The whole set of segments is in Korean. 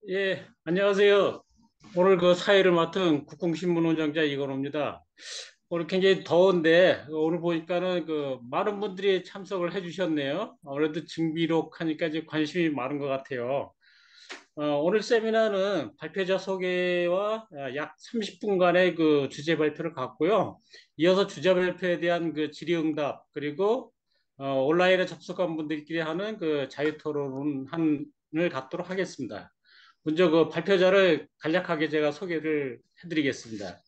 예, 안녕하세요. 오늘 그 사회를 맡은 국공신문 원장자 이건호입니다. 오늘 굉장히 더운데 오늘 보니까는 그 많은 분들이 참석을 해주셨네요. 아무래도 징비록 하니까 이제 관심이 많은 것 같아요. 오늘 세미나는 발표자 소개와 약 30분간의 그 주제 발표를 갖고요. 이어서 주제 발표에 대한 그 질의응답 그리고 온라인에 접속한 분들끼리 하는 그 자유토론을 갖도록 하겠습니다. 먼저 그 발표자를 간략하게 제가 소개를 해드리겠습니다.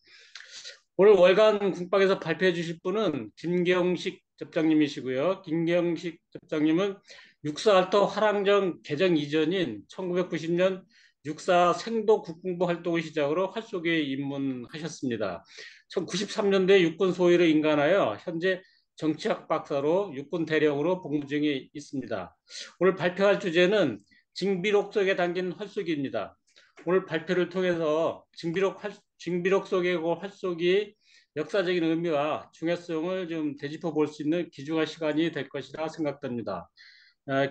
오늘 월간 국방에서 발표해 주실 분은 김경식 접장님이시고요. 김경식 접장님은 육사알토 화랑정 개정 이전인 1990년 육사 생도 국군부 활동을 시작으로 활쏘기에 입문하셨습니다. 1993년도에 육군 소위를 인간하여 현재 정치학 박사로 육군 대령으로 복무 중에 있습니다. 오늘 발표할 주제는 징비록 속에 담긴 활쏘기입니다. 오늘 발표를 통해서 징비록 속의 그 활쏘기 역사적인 의미와 중요성을 좀 되짚어 볼 수 있는 귀중한 시간이 될 것이라 생각됩니다.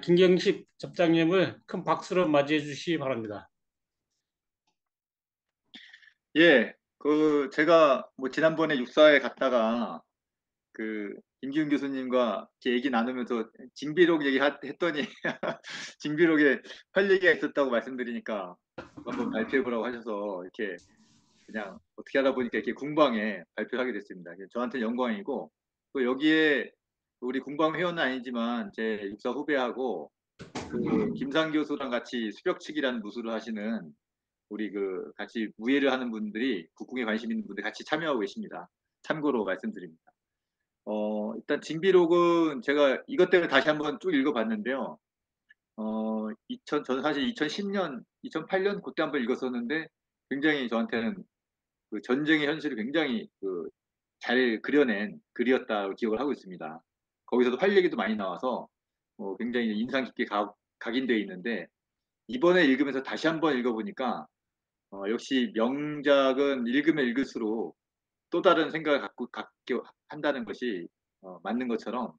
김경식 접장님을 큰 박수로 맞이해 주시기 바랍니다. 예, 제가 뭐 지난번에 육사에 갔다가 그 김기훈 교수님과 이렇게 얘기 나누면서 징비록 얘기 했더니 징비록에 할 얘기가 있었다고 말씀드리니까 한번 발표해 보라고 하셔서 이렇게 그냥 어떻게 하다 보니까 이렇게 궁방에 발표하게 됐습니다. 저한테 영광이고 또 여기에 우리 궁방 회원은 아니지만 제 육사 후배하고 그 김상 교수랑 같이 수벽치기라는 무술을 하시는 우리 그 같이 무예를 하는 분들이 국궁에 관심 있는 분들 같이 참여하고 계십니다. 참고로 말씀드립니다. 일단 징비록은 제가 이것 때문에 다시 한번 쭉 읽어봤는데요. 저는 사실 2010년, 2008년 그때 한번 읽었었는데 굉장히 저한테는 그 전쟁의 현실을 굉장히 잘 그려낸 글이었다고 기억을 하고 있습니다. 거기서도 활 얘기도 많이 나와서 굉장히 인상 깊게 각인되어 있는데 이번에 읽으면서 다시 한번 읽어보니까 역시 명작은 읽으면 읽을수록 또 다른 생각을 갖게 한다는 것이 맞는 것처럼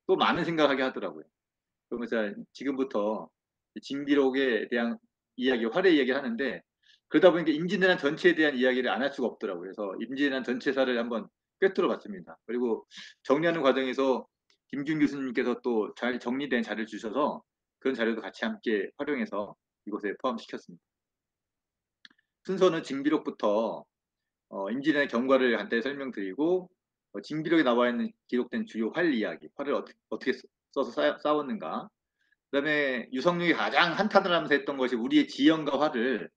또 많은 생각을 하게 하더라고요. 그러면서 지금부터 징비록에 대한 이야기, 활의 이야기를 하는데 그러다 보니까 임진왜란 전체에 대한 이야기를 안 할 수가 없더라고요. 그래서 임진왜란 전체사를 한번 꿰뚫어 봤습니다. 그리고 정리하는 과정에서 김준 교수님께서 또 잘 정리된 자료를 주셔서 그런 자료도 같이 함께 활용해서 이곳에 포함시켰습니다. 순서는 징비록부터 임진왜란 경과를 간단히 설명드리고 징비록에 나와 있는 기록된 주요 활 이야기, 활을 어떻게 써서 싸웠는가. 그다음에 유성룡이 가장 한탄을 하면서 했던 것이 우리의 지형과 활을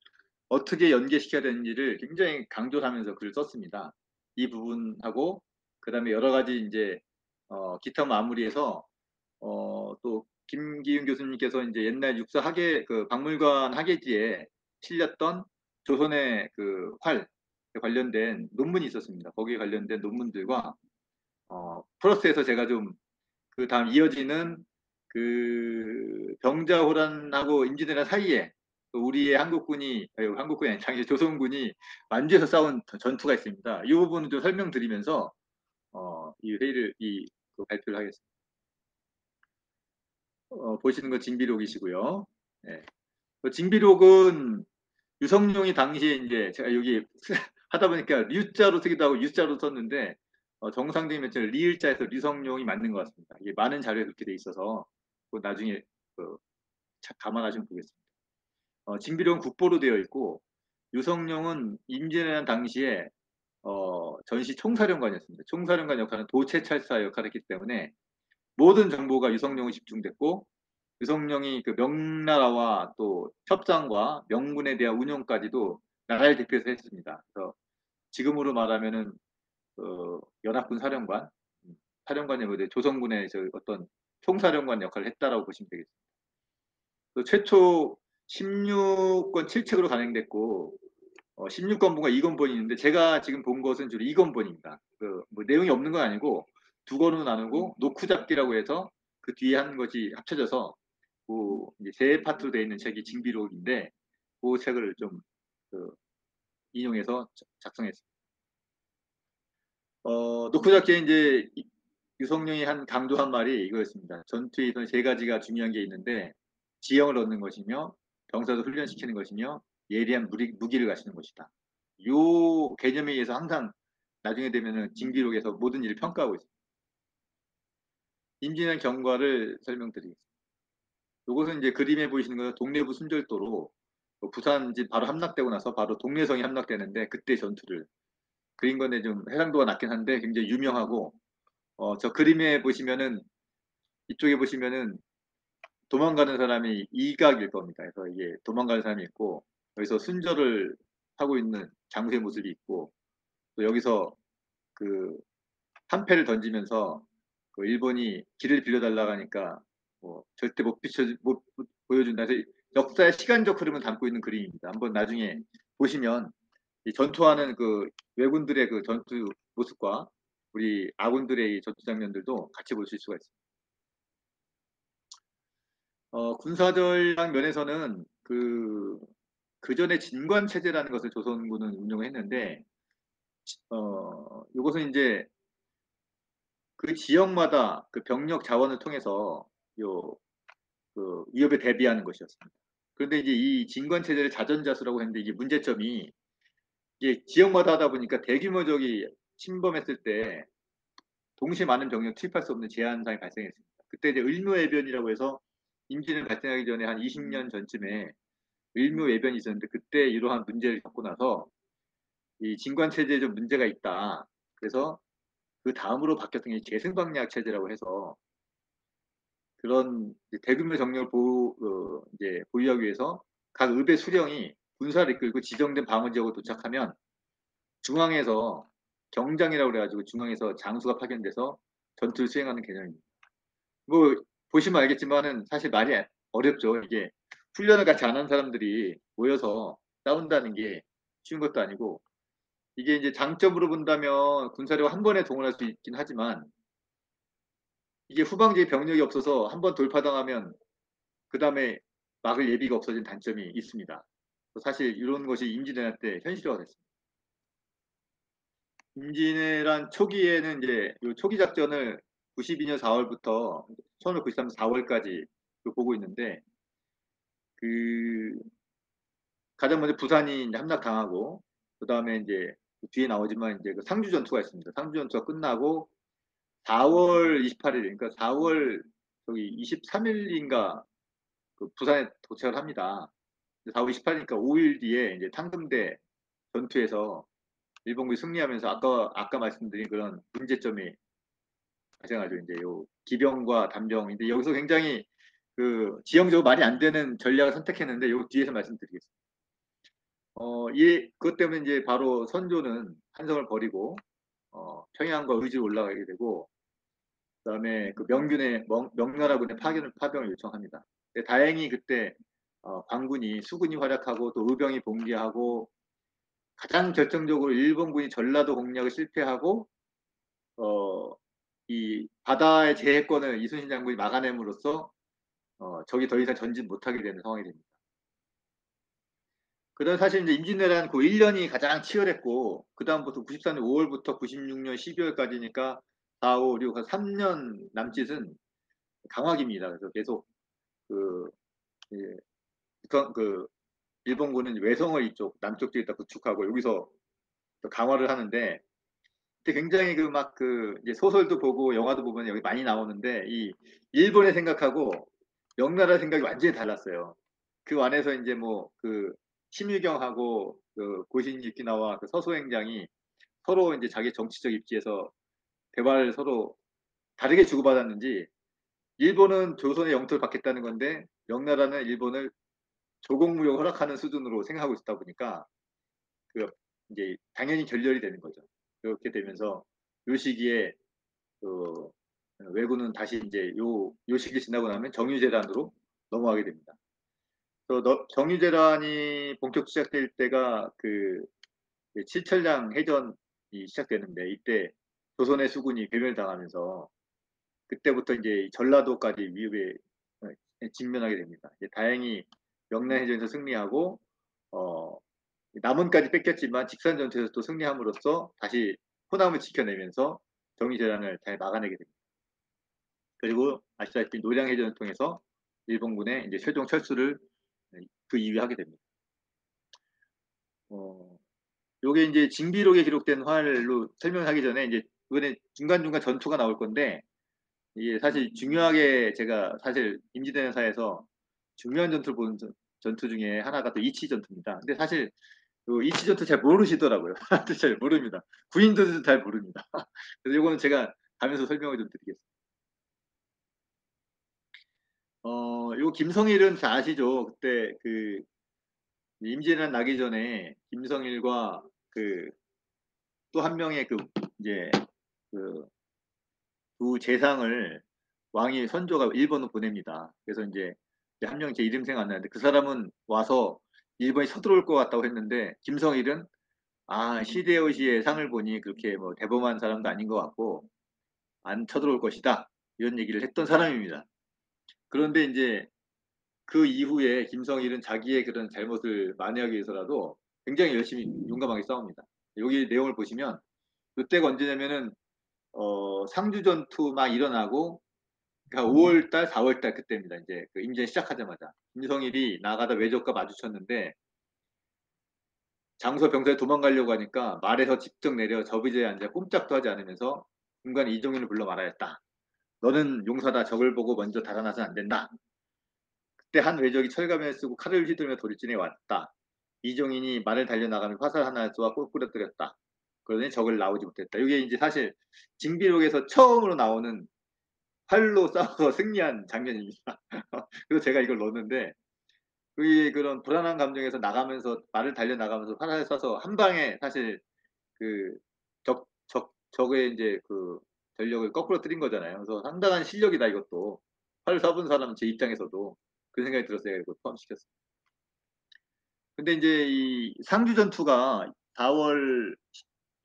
어떻게 연계시켜야 되는지를 굉장히 강조하면서 글을 썼습니다. 이 부분하고 그다음에 여러 가지 이제 기타 마무리해서 또 김기윤 교수님께서 이제 옛날 육사 학예 그 박물관 학예지에 실렸던 조선의 그 활 관련된 논문이 있었습니다. 거기에 관련된 논문들과 플러스해서 제가 좀 그 다음 이어지는 그 병자호란하고 임진왜란 사이에 우리의 한국군이 아니 당시 조선군이 만주에서 싸운 전투가 있습니다. 이 부분을 좀 설명드리면서 이 회의를 그 발표를 하겠습니다. 보시는 건 징비록이시고요. 네. 징비록은 유성룡이 당시에 이제 제가 여기 하다 보니까 류자로 쓰기도 하고 유자로 썼는데 정상적인 매체는 리을자에서 류성룡이 맞는 것 같습니다. 이게 많은 자료에 그렇게 돼 있어서 나중에 그, 감안하시면 보겠습니다. 징비록은 국보로 되어 있고 유성룡은 임진왜란 당시에 전시 총사령관이었습니다. 총사령관 역할은 도체찰사 역할을 했기 때문에 모든 정보가 유성룡에 집중됐고 유성룡이 그 명나라와 또 협상과 명분에 대한 운용까지도 나라를 대표해서 했습니다. 그래서 지금으로 말하면은 연합군 사령관, 사령관이 뭐 조선군의 어떤 총사령관 역할을 했다라고 보시면 되겠습니다. 최초 16권 7책으로 간행됐고 16권분과 2권본이 있는데 제가 지금 본 것은 주로 2권본입니다. 뭐 내용이 없는 건 아니고 두 권으로 나누고 노쿠잡기라고 해서 그 뒤에 한 것이 합쳐져서 그 이제 세 파트로 되어 있는 책이 징비록인데 그 책을 좀 그 인용해서 작성했습니다. 노쿠잡기에 이제 유성룡이 한 강조한 말이 이거였습니다. 전투에서는 세 가지가 중요한 게 있는데 지형을 얻는 것이며 병사도 훈련시키는 것이며 예리한 무기를 갖추는 것이다. 요 개념에 의해서 항상 나중에 되면은 징비록에서 모든 일을 평가하고 있습니다. 임진왜란 경과를 설명드리겠습니다. 요것은 이제 그림에 보이시는 것은 동래부 순절도로 부산 이제 바로 함락되고 나서 바로 동래성이 함락되는데 그때 전투를 그린 건데 좀 해상도가 낮긴 한데 굉장히 유명하고 저 그림에 보시면은 이쪽에 보시면은 도망가는 사람이 이각일 겁니다. 그래서 이게 도망가는 사람이 있고 여기서 순절을 하고 있는 장수의 모습이 있고 또 여기서 그 한패를 던지면서 그 일본이 길을 빌려달라고 하니까 뭐 절대 못 보여준다. 그래서 역사의 시간적 흐름을 담고 있는 그림입니다. 한번 나중에 보시면 이 전투하는 그 왜군들의 그 전투 모습과 우리 아군들의 이 전투 장면들도 같이 보실 수가 있습니다. 군사전략 면에서는 그 전에 진관 체제라는 것을 조선군은 운영을 했는데 이것은 이제 그 지역마다 그 병력 자원을 통해서 요 그 위협에 대비하는 것이었습니다. 그런데 이제 이 진관 체제를 자전자수라고 했는데 이게 문제점이 이게 지역마다 하다 보니까 대규모적이 침범했을 때 동시에 많은 병력 투입할 수 없는 제한상이 발생했습니다. 그때 이제 을묘해변이라고 해서 임진을 발생하기 전에 한 20년 전쯤에 을묘해변이 있었는데 그때 이러한 문제를 겪고 나서 이 진관 체제에 좀 문제가 있다. 그래서 그 다음으로 바뀌었던 게 계승방략 체제라고 해서 그런 대규모 정력을 이제 보유하기 위해서 각 읍의 수령이 군사를 이끌고 지정된 방어 지역으로 도착하면 중앙에서 경장이라고 그래가지고 중앙에서 장수가 파견돼서 전투를 수행하는 개념입니다. 뭐 보시면 알겠지만은 사실 말이 어렵죠. 이게 훈련을 같이 안 한 사람들이 모여서 싸운다는 게 쉬운 것도 아니고 이게 이제 장점으로 본다면 군사력 한 번에 동원할 수 있긴 하지만 이게 후방지에 병력이 없어서 한 번 돌파당하면 그 다음에 막을 예비가 없어진 단점이 있습니다. 사실 이런 것이 임진왜란 때 현실화가 됐습니다. 임진왜란 초기에는 이제 이 초기 작전을 92년 4월부터 1593년 4월까지 보고 있는데 그 가장 먼저 부산이 이제 함락당하고 그 다음에 이제 뒤에 나오지만 이제 그 상주 전투가 있습니다. 상주 전투가 끝나고 4월 28일 그러니까 4월 저기 23일인가 그 부산에 도착을 합니다. 4월 28일이니까 5일 뒤에 이제 탕금대 전투에서 일본군이 승리하면서 아까 말씀드린 그런 문제점이 발생하죠. 이제 요 기병과 담병인데 여기서 굉장히 그 지형적으로 말이 안 되는 전략을 선택했는데 요 뒤에서 말씀드리겠습니다. 그것 때문에 이제 바로 선조는 한성을 버리고 평양과 의지로 올라가게 되고 그다음에 그 명나라군의 파병을 요청합니다. 다행히 그때 관군이 수군이 활약하고 또 의병이 봉기하고 가장 결정적으로 일본군이 전라도 공략을 실패하고 이 바다의 제해권을 이순신 장군이 막아냄으로써 적이 더 이상 전진 못하게 되는 상황이 됩니다. 그다음 사실 이제 임진왜란 그 1년이 가장 치열했고 그 다음부터 94년 5월부터 96년 12월까지니까 4, 5, 6, 한 3년 남짓은 강화기입니다. 그래서 계속 그, 예, 그 일본군은 외성을 이쪽 남쪽 쪽에다 구축하고 여기서 강화를 하는데 그때 굉장히 이제 소설도 보고 영화도 보면 여기 많이 나오는데 이 일본의 생각하고 명나라 생각이 완전히 달랐어요. 그 안에서 이제 뭐 그 심유경하고 그 고신 유키나와 그 서소행장이 서로 이제 자기 정치적 입지에서 대화를 서로 다르게 주고받았는지 일본은 조선의 영토를 받겠다는 건데 명나라는 일본을 조공무역 허락하는 수준으로 생각하고 있다 보니까 그 이제 당연히 결렬이 되는 거죠. 그렇게 되면서 요 시기에 그 왜군은 다시 이제 요 시기 지나고 나면 정유재단으로 넘어가게 됩니다. 정유재단이 본격 시작될 때가 그 칠천량 해전이 시작되는데 이때 조선의 수군이 괴멸당하면서 그때부터 이제 전라도까지 위협에 직면하게 됩니다. 다행히 명나해전에서 승리하고 어, 남원까지 뺏겼지만 직선전투에서 또 승리함으로써 다시 호남을 지켜내면서 정의재단을 잘 막아내게 됩니다. 그리고 아시다시피 노량해전을 통해서 일본군의 이제 최종 철수를 그 이후에 하게 됩니다. 요게 이제 징비록에 기록된 활로 설명하기 전에 이제 이번에 중간중간 전투가 나올 건데 이게 사실 중요하게 제가 사실 임진왜란사에서 중요한 전투를 본 전투 중에 하나가 또 이치 전투입니다. 근데 사실 그 이치 전투 잘 모르시더라고요. 잘 모릅니다. 구인들도 잘 모릅니다. 그래서 이거는 제가 가면서 설명을 좀 드리겠습니다. 요 김성일은 잘 아시죠? 그때 그 임진왜란 나기 전에 김성일과 그 또 한 명의 그 이제 그 두 재상을 왕이 선조가 일본으로 보냅니다. 그래서 이제 한 명 제 이름 생각 안 나는데 그 사람은 와서 일본이 쳐들어올 것 같다고 했는데 김성일은 시대요시의 상을 보니 그렇게 뭐 대범한 사람도 아닌 것 같고 안 쳐들어올 것이다 이런 얘기를 했던 사람입니다. 그런데 이제 그 이후에 김성일은 자기의 그런 잘못을 만회하기 위해서라도 굉장히 열심히 용감하게 싸웁니다. 여기 내용을 보시면 이때가 언제냐면은 상주 전투 막 일어나고 그러니까 5월달, 4월달 그때입니다. 이제 그 임전 시작하자마자 김성일이 나가다 외적과 마주쳤는데 장소 병사에 도망가려고 하니까 말에서 직접 내려 접의자에 앉아 꼼짝도 하지 않으면서 중간에 이종윤을 불러 말하였다. 너는 용사다. 적을 보고 먼저 달아나서는 안 된다. 그때 한 외적이 철가면을 쓰고 칼을 휘두르며 돌진해 왔다. 이종인이 말을 달려나가며 화살 하나 쏘아 꼴꾸러뜨렸다. 그러더니 적을 나오지 못했다. 이게 이제 사실 징비록에서 처음으로 나오는 활로 싸워서 승리한 장면입니다. 그래서 제가 이걸 넣었는데 그게 그런 불안한 감정에서 나가면서 말을 달려나가면서 화살을 쏴서 한 방에 사실 그 적의 이제 그 전력을 거꾸로 뜨린 거잖아요. 그래서 상당한 실력이다 이것도. 활 쏴본 사람 제 입장에서도 그 생각이 들었어요. 이거 포함시켰어요. 근데 이제 이 상주 전투가 4월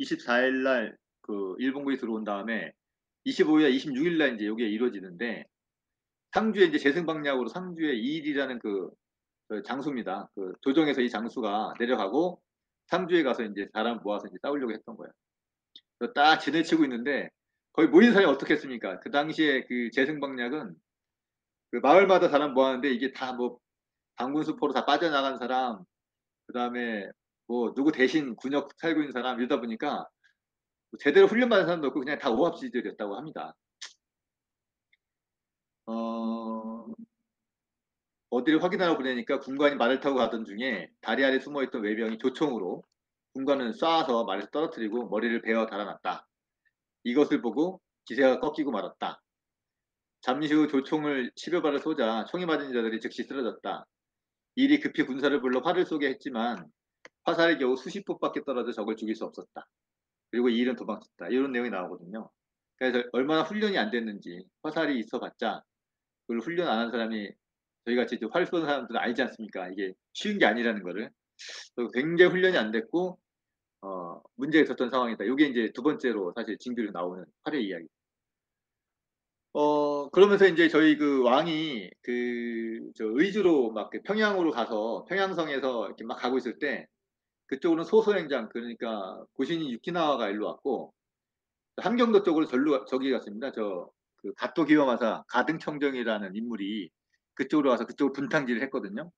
24일 날 그 일본군이 들어온 다음에 25일, 26일 날 이제 이게 이루어지는데 상주에 이제 재승방략으로 상주에 이일이라는 그 장수입니다. 그 조정에서 이 장수가 내려가고 상주에 가서 이제 사람 모아서 이제 싸우려고 했던 거예요. 그래서 딱 지내치고 있는데 거의 모인 사람이 어떻게 했습니까? 그 당시에 그 재승방략은 그 마을마다 사람 모았는데 이게 다 뭐 당군수포로 다 빠져나간 사람, 그 다음에 뭐 누구 대신 군역 살고 있는 사람 이러다 보니까 제대로 훈련받은 사람도 없고 그냥 다 오합지졸이었다고 합니다. 어, 어디를 확인하러 보내니까 군관이 말을 타고 가던 중에 다리 아래 숨어있던 외병이 조총으로 군관을 쏴서 말에서 떨어뜨리고 머리를 베어 달아났다. 이것을 보고 기세가 꺾이고 말았다. 잠시 후 조총을 10여 발을 쏘자 총이 맞은 자들이 즉시 쓰러졌다. 일이 급히 군사를 불러 활을 쏘게 했지만 화살이 겨우 수십 풋밖에 떨어져 적을 죽일 수 없었다. 그리고 이 일은 도망쳤다. 이런 내용이 나오거든요. 그래서 얼마나 훈련이 안 됐는지 화살이 있어봤자 그걸 훈련 안 한 사람이 저희 같이 활 쏘는 사람들은 알지 않습니까? 이게 쉬운 게 아니라는 거를. 굉장히 훈련이 안 됐고 문제가 있었던 상황이다. 이게 이제 두 번째로 사실 징비로 나오는 활의 이야기. 그러면서 이제 저희 그 왕이 저 의주로 막 평양으로 가서 평양성에서 이렇게 막 가고 있을 때 그쪽으로는 소소행장 그러니까 고신이 유키나와가 일로 왔고 함경도 쪽으로 저기 갔습니다. 그 가토 기요마사 가등청정이라는 인물이 그쪽으로 와서 그쪽으로 분탕질을 했거든요.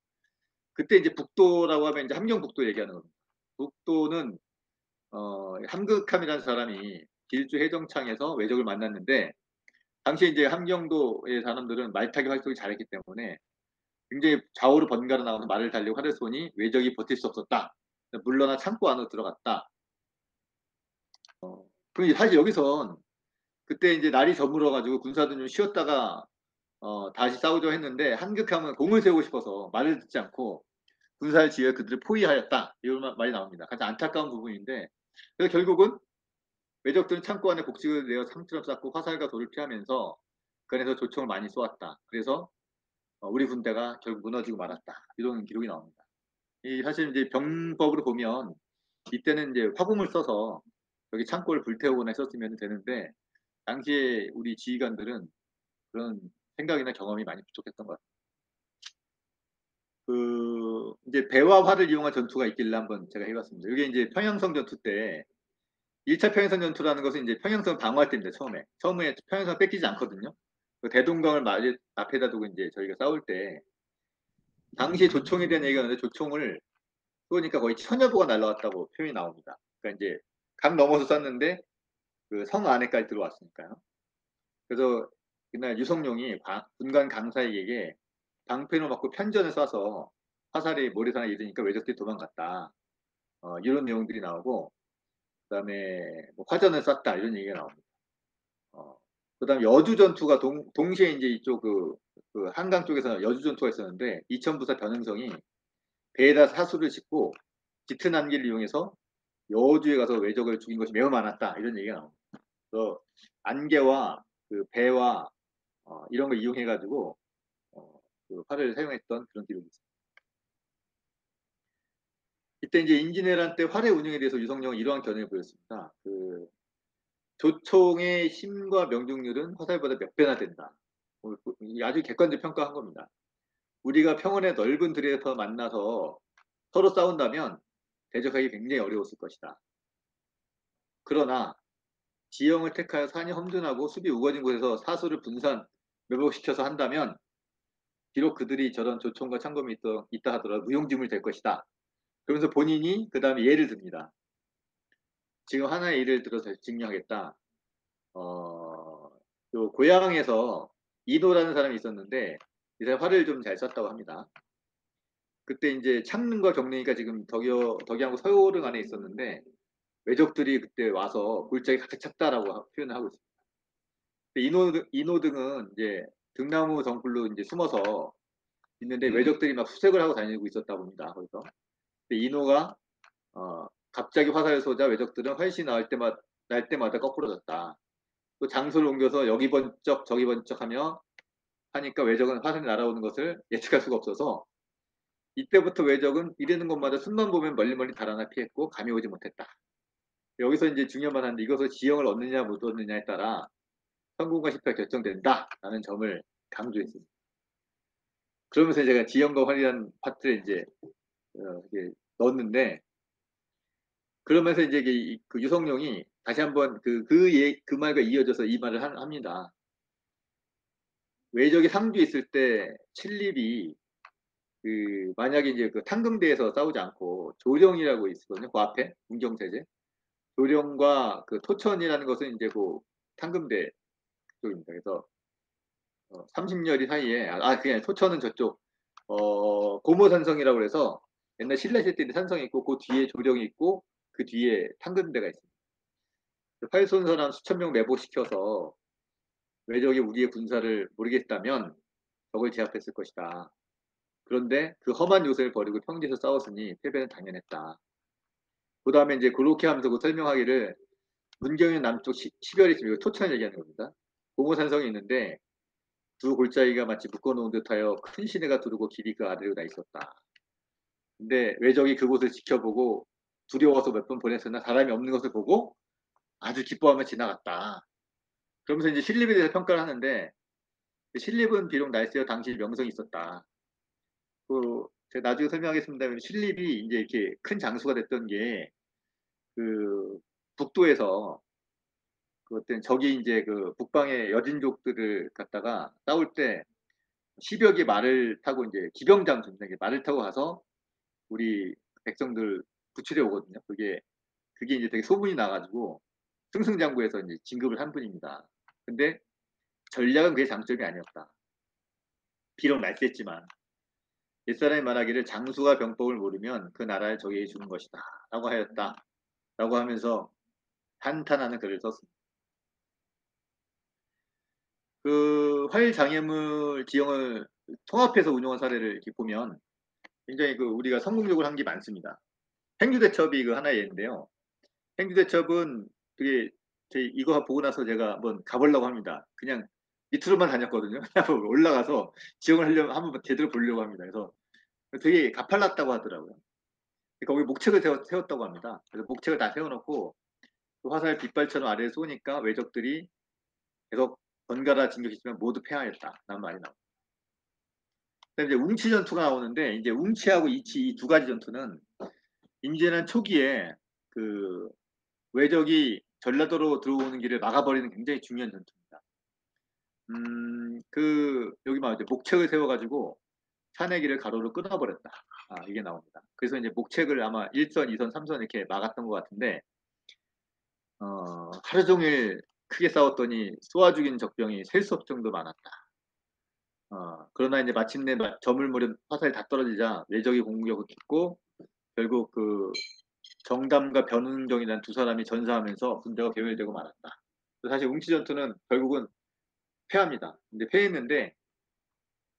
그때 이제 북도라고 하면 이제 함경북도 얘기하는 겁니다. 북도는 함극함이라는 사람이 길주 해정창에서 외적을 만났는데 당시 이제 함경도의 사람들은 말타기 활동이 잘했기 때문에 굉장히 좌우로 번갈아 나가서 말을 달리고 활을 쏘니 외적이 버틸 수 없었다. 물러나 창고 안으로 들어갔다. 그럼 사실 여기선 그때 이제 날이 저물어가지고 군사들은 좀 쉬었다가 다시 싸우려 했는데 한극함은 공을 세우고 싶어서 말을 듣지 않고 군사를 지어 그들을 포위하였다. 이런 말이 나옵니다. 가장 안타까운 부분인데 그래서 결국은 외적들은 창고 안에 곡식을 내어 상처럼 쌓고 화살과 돌을 피하면서 그 안에서 조총을 많이 쏘았다. 그래서 우리 군대가 결국 무너지고 말았다. 이런 기록이 나옵니다. 이 사실 이제 병법으로 보면 이때는 이제 화공을 써서 여기 창고를 불태우거나 했었으면 되는데 당시에 우리 지휘관들은 그런 생각이나 경험이 많이 부족했던 것 같아요. 이제 배와 활을 이용한 전투가 있길래 한번 제가 해봤습니다. 이게 이제 평양성 전투 때 1차 평양성 전투라는 것은 이제 평양성 방어할 때입니다. 처음에 평양성 뺏기지 않거든요. 그 대동강을 앞에다 두고 이제 저희가 싸울 때 당시 조총에 대한 얘기가 나는데 조총을 쏘니까 거의 천여 보가 날라왔다고 표현이 나옵니다. 그러니까 이제 강 넘어서 쐈는데 그 성 안에까지 들어왔으니까요. 그래서 그날 유성룡이 군관 강사에게 방패로 맞고 편전을 쏴서 화살이 모래사나 이르니까 외적들이 도망갔다. 이런 내용들이 나오고 그다음에 뭐 화전을 쐈다 이런 얘기가 나옵니다. 그다음 여주 전투가 동시에 이제 이쪽 그 한강 쪽에서 여주 전투가 있었는데 이천부사 변흥성이 배에다 사수를 싣고 짙은 안개를 이용해서 여주에 가서 외적을 죽인 것이 매우 많았다 이런 얘기가 나옵니다. 그래서 안개와 그 배와 이런 걸 이용해 가지고 그 활을 사용했던 그런 기록이 있습니다. 이때 이제 임진왜란 때 활의 운영에 대해서 유성룡은 이러한 견해를 보였습니다. 그 조총의 힘과 명중률은 화살보다 몇 배나 된다. 아주 객관적 평가한 겁니다. 우리가 평원의 넓은 들에서 만나서 서로 싸운다면 대적하기 굉장히 어려웠을 것이다. 그러나 지형을 택하여 산이 험준하고 숲이 우거진 곳에서 사수를 분산, 매복시켜서 한다면 비록 그들이 저런 조총과 창검이 있다 하더라도 무용지물 될 것이다. 그러면서 본인이 그 다음에 예를 듭니다. 지금 하나의 예를 들어서 증명하겠다. 요 고향에서 이노라는 사람이 있었는데 이 사람이 활을 좀 잘 쐈다고 합니다. 그때 이제 창릉과 경릉이가 지금 덕양하고 서울릉 안에 있었는데 외적들이 그때 와서 골짜기 가득 찼다라고 표현을 하고 있습니다. 이노 등은 이제 등나무 덩굴로 이제 숨어서 있는데 외적들이 막 수색을 하고 다니고 있었다고 합니다. 거기서. 근데 이노가 갑자기 화살을 쏘자 외적들은 활시 날 때마다 거꾸로졌다. 또 장소를 옮겨서 여기 번쩍 저기 번쩍하며 하니까 외적은 화살이 날아오는 것을 예측할 수가 없어서 이때부터 외적은 이르는 곳마다 숨만 보면 멀리 달아나 피했고 감이 오지 못했다. 여기서 이제 중요한 말 하는데 이것을 지형을 얻느냐 못 얻느냐에 따라 성공과 실패가 결정된다라는 점을 강조했습니다. 그러면서 제가 지형과 활이라는 파트를 이제 이렇게 넣었는데 그러면서 이제 그 유성룡이 다시 한번 그 말과 이어져서 이 말을 합니다. 외적이 상주에 있을 때 칠립이 만약에 이제 그 탄금대에서 싸우지 않고 조령이라고 있거든요. 그 앞에 문경세제. 조령과 그 토천이라는 것은 이제 그 탄금대 쪽입니다. 그래서 30여리 사이에 그냥 토천은 저쪽 고모산성이라고 해서 옛날 신라 시대 때 산성이 있고 그 뒤에 조령이 있고 그 뒤에 탄금대가 있습니다. 활손 사람 수천 명 매복시켜서 외적이 우리의 군사를 모르겠다면 적을 제압했을 것이다. 그런데 그 험한 요새를 버리고 평지에서 싸웠으니 패배는 당연했다. 그 다음에 이제 그렇게 하면서 그 설명하기를 문경의 남쪽 시별이 있습니다. 토천 얘기하는 겁니다. 공호산성이 있는데 두 골짜기가 마치 묶어놓은 듯하여 큰 시내가 두르고 길이 그 아래로 나 있었다. 근데 외적이 그곳을 지켜보고 두려워서 몇 번 보냈으나 사람이 없는 것을 보고 아주 기뻐하며 지나갔다. 그러면서 이제 신립에 대해서 평가를 하는데 신립은 비록 날씨와 당시 명성이 있었다. 제가 나중에 설명하겠습니다. 신립이 이제 이렇게 큰 장수가 됐던 게 그 북도에서 그 어떤 적이 이제 그 북방의 여진족들을 갖다가 싸울 때 10여 개 말을 타고 이제 기병장수입니다. 말을 타고 가서 우리 백성들 구출해 오거든요. 그게 이제 되게 소문이 나가지고 승승장구해서 이제 진급을 한 분입니다. 근데 전략은 그게 장점이 아니었다. 비록 날쌔지만 옛사람이 말하기를 장수가 병법을 모르면 그 나라를 적에게 주는 것이다. 라고 하였다. 라고 하면서 한탄하는 글을 썼습니다. 그 활장애물 지형을 통합해서 운영한 사례를 이렇게 보면 굉장히 우리가 성공적으로 한 게 많습니다. 행주대첩이 그 하나의 예인데요. 행주대첩은 그게 이거 보고 나서 제가 한번 가보려고 합니다. 그냥 밑으로만 다녔거든요. 한번 올라가서 지형을 하려면 한번 제대로 보려고 합니다. 그래서 되게 가팔랐다고 하더라고요. 거기 목책을 세웠다고 합니다. 그래서 목책을 다 세워놓고 그 화살 빗발처럼 아래에 쏘니까 외적들이 계속 번갈아 진격했지만 모두 패하였다. 라는 말이 나옵니다. 그다음에 이제 웅치 전투가 나오는데 이제 웅치하고 이치 이 두 가지 전투는 임진왜란 초기에 그 외적이 전라도로 들어오는 길을 막아버리는 굉장히 중요한 전투입니다. 여기 막 이제 목책을 세워가지고 차내기를 가로로 끊어버렸다. 이게 나옵니다. 그래서 이제 목책을 아마 1선, 2선, 3선 이렇게 막았던 것 같은데 하루 종일 크게 싸웠더니 쏘아 죽인 적병이 셀 수 없을 정도 많았다. 그러나 이제 마침내 저물무렵 화살이 다 떨어지자 외적이 공격을 했고 결국 그 정담과 변은경이라는 두 사람이 전사하면서 군대가 괴멸되고 말았다. 사실 웅치 전투는 결국은 패합니다. 근데 패했는데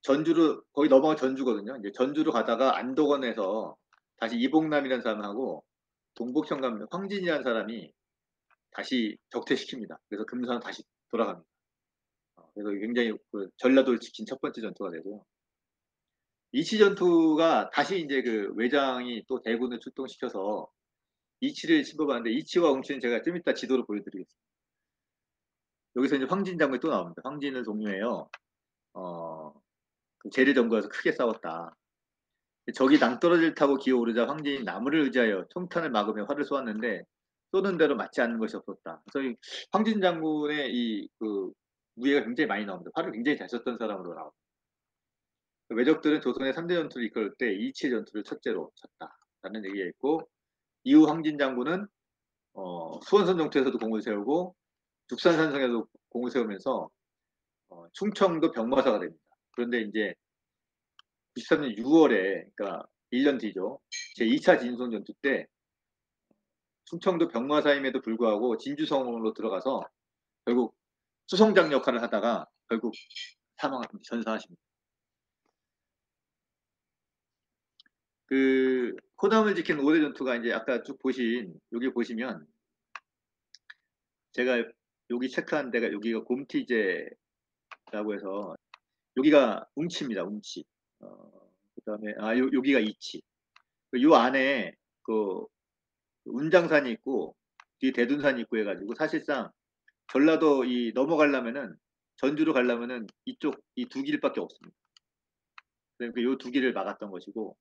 전주로 거의 넘어가 전주거든요. 이제 전주로 가다가 안도건에서 다시 이봉남이라는 사람하고 동북현감 황진이라는 사람이 다시 적퇴시킵니다. 그래서 금산 다시 돌아갑니다. 그래서 굉장히 그 전라도를 지킨 첫 번째 전투가 되고요. 이치 전투가 다시 이제 그 외장이 또 대군을 출동시켜서 이치를 침범하는데 이치와 웅치는 제가 좀 이따 지도로 보여드리겠습니다. 여기서 이제 황진 장군이 또 나옵니다. 황진을 종료해요. 그 재를 점거해서 크게 싸웠다. 적이 낭떠러지를 타고 기어오르자 황진이 나무를 의지하여 총탄을 막으며 활을 쏘았는데 쏘는 대로 맞지 않는 것이 없었다. 그래서 이 황진 장군의 이 그 무예가 굉장히 많이 나옵니다. 활을 굉장히 잘 썼던 사람으로 나옵니다. 외적들은 조선의 3대 전투를 이끌 때 이치의 전투를 첫째로 쳤다라는 얘기가 있고 이후 황진 장군은 수원선 정투에서도 공을 세우고 죽산산성에도 공을 세우면서 충청도 병마사가 됩니다. 그런데 이제 93년 6월에 그러니까 1년 뒤죠. 제2차 진성 전투 때 충청도 병마사임에도 불구하고 진주성으로 들어가서 결국 수성장 역할을 하다가 결국 사망합니다. 전사하십니다. 그 호남을 지킨 5대 전투가 이제 아까 쭉 보신 여기 보시면 제가 여기 체크한 데가 여기가 곰티제라고 해서 여기가 웅치입니다. 웅치. 그다음에 여기가 이치. 요 안에 그 운장산이 있고 뒤에 대둔산이 있고 해가지고 사실상 전라도 이 넘어가려면은 전주로 가려면은 이쪽 이 두 길밖에 없습니다. 그러니까 요 두 길을 막았던 것이고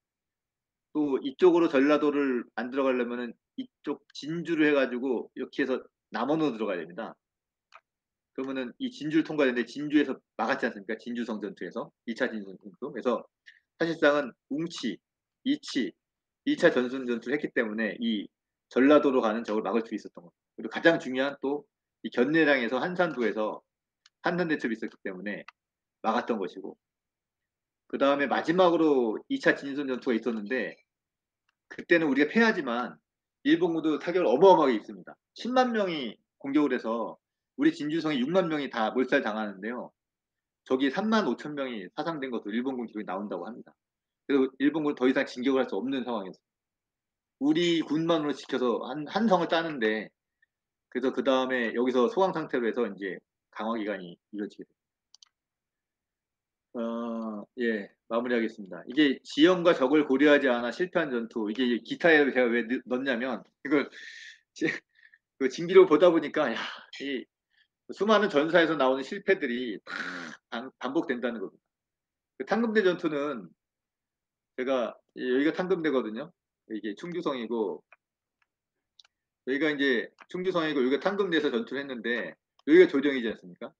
또 이쪽으로 전라도를 안 들어가려면은 이쪽 진주를 해가지고 이렇게 해서 남원으로 들어가야 됩니다. 그러면은 이 진주를 통과했는데 진주에서 막았지 않습니까? 진주성 전투에서 2차 진주성 전투. 그래서 사실상은 웅치, 이치, 2차 전순 전투를 했기 때문에 이 전라도로 가는 적을 막을 수 있었던 겁니다. 그리고 가장 중요한 또 이 견내량에서 한산도에서 한산 대첩이 있었기 때문에 막았던 것이고 그 다음에 마지막으로 2차 진주성 전투가 있었는데 그때는 우리가 패하지만 일본군도 타격을 어마어마하게 입습니다. 10만 명이 공격을 해서 우리 진주성이 6만 명이 다 몰살 당하는데요. 저기 3만 5천 명이 사상된 것도 일본군 기록이 나온다고 합니다. 그래서 일본군은 더 이상 진격을 할 수 없는 상황이었어요. 우리 군만으로 지켜서 한 성을 따는데 그래서 그 다음에 여기서 소강 상태로 해서 이제 강화 기간이 이어지게 됩니다. 예, 마무리하겠습니다. 이게 지형과 적을 고려하지 않아 실패한 전투. 이게 기타에 제가 왜 넣냐면 이걸 그 징비로 보다 보니까 이 수많은 전사에서 나오는 실패들이 다 반복된다는 겁니다. 그 탕금대 전투는 제가 여기가 탕금대거든요. 이게 충주성이고 여기가 이제 충주성이고 여기가 탕금대에서 전투를 했는데 여기가 조정이지 않습니까?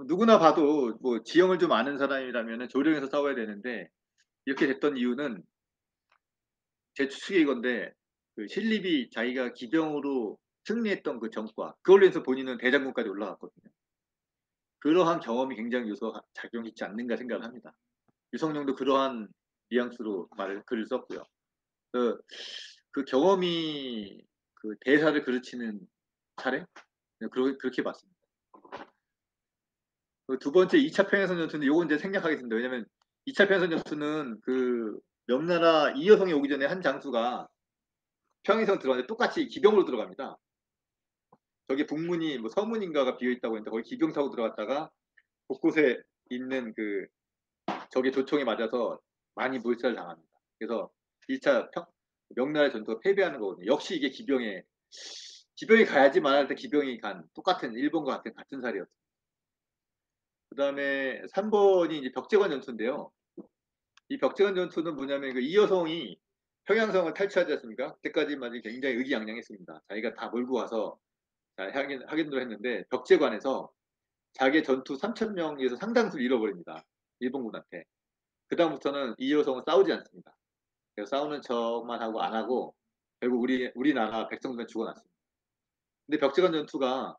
누구나 봐도 뭐 지형을 좀 아는 사람이라면 조정에서 싸워야 되는데 이렇게 됐던 이유는 제 추측이 이건데 그 신립이 자기가 기병으로 승리했던 그 전과 그걸로 해서 본인은 대장군까지 올라갔거든요. 그러한 경험이 굉장히 요소가 작용했지 않는가 생각을 합니다. 유성룡도 그러한 뉘앙스로 글을 썼고요. 그, 그 경험이 그 대사를 그르치는 차례? 그렇게 봤습니다. 두 번째 2차 평양선 전투는 요건 이제 생략하겠습니다. 왜냐면 2차 평양선 전투는 그 명나라 이여성이 오기 전에 한 장수가 평양성 들어갔는데 똑같이 기병으로 들어갑니다. 저기 북문이 뭐 서문인가가 비어 있다고 했는데 거기 기병 타고 들어갔다가 곳곳에 있는 그 적의 조총에 맞아서 많이 몰살을 당합니다. 그래서 1차 명나라 전투가 패배하는 거거든요. 역시 이게 기병이 가야지 말할 때 기병이 간 똑같은 일본과 같은 사례였어요. 그 다음에 3번이 이제 벽제관 전투인데요. 이 벽제관 전투는 뭐냐면 그 이여성이 평양성을 탈취하지 않습니까? 그때까지만 굉장히 의기양양했습니다. 자기가 다 몰고 와서 하겠노라 했는데 벽제관에서 자기 전투 3,000명에서 상당수를 잃어버립니다. 일본군한테. 그다음부터는 이효성은 싸우지 않습니다. 그래서 싸우는 척만 하고 안 하고 결국 우리나라 백성들은 죽어났습니다. 근데 벽제관 전투가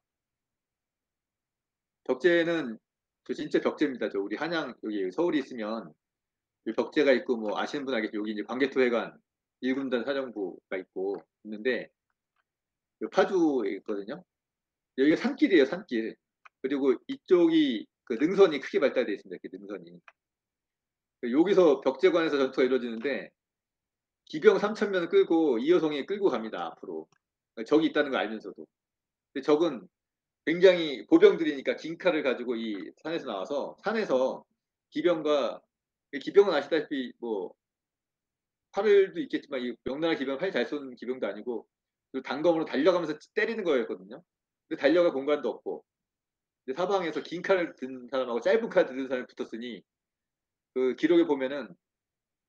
벽제는 그 진짜 벽제입니다. 저 우리 한양 여기 서울이 있으면 이 벽제가 있고 뭐 아시는 분 알겠죠. 여기 이제 광개토회관 1군단 사령부가 있고 있는데 그 파주에 있거든요. 여기가 산길이에요, 산길. 그리고 이쪽이 그 능선이 크게 발달되어 있습니다. 이렇게 능선이. 여기서 벽제관에서 전투가 이루어지는데 기병 3,000명 끌고 이여성이 끌고 갑니다. 앞으로. 적이 있다는 걸 알면서도. 근데 적은 굉장히 보병들이니까 긴 칼을 가지고 이 산에서 나와서 산에서 기병과 기병은 아시다시피 뭐 활도 있겠지만 이 명나라 기병 활 잘 쏘는 기병도 아니고 그 단검으로 달려가면서 때리는 거였거든요. 근데 달려갈 공간도 없고 근데 사방에서 긴 칼을 든 사람하고 짧은 칼을 든 사람이 붙었으니 그 기록에 보면은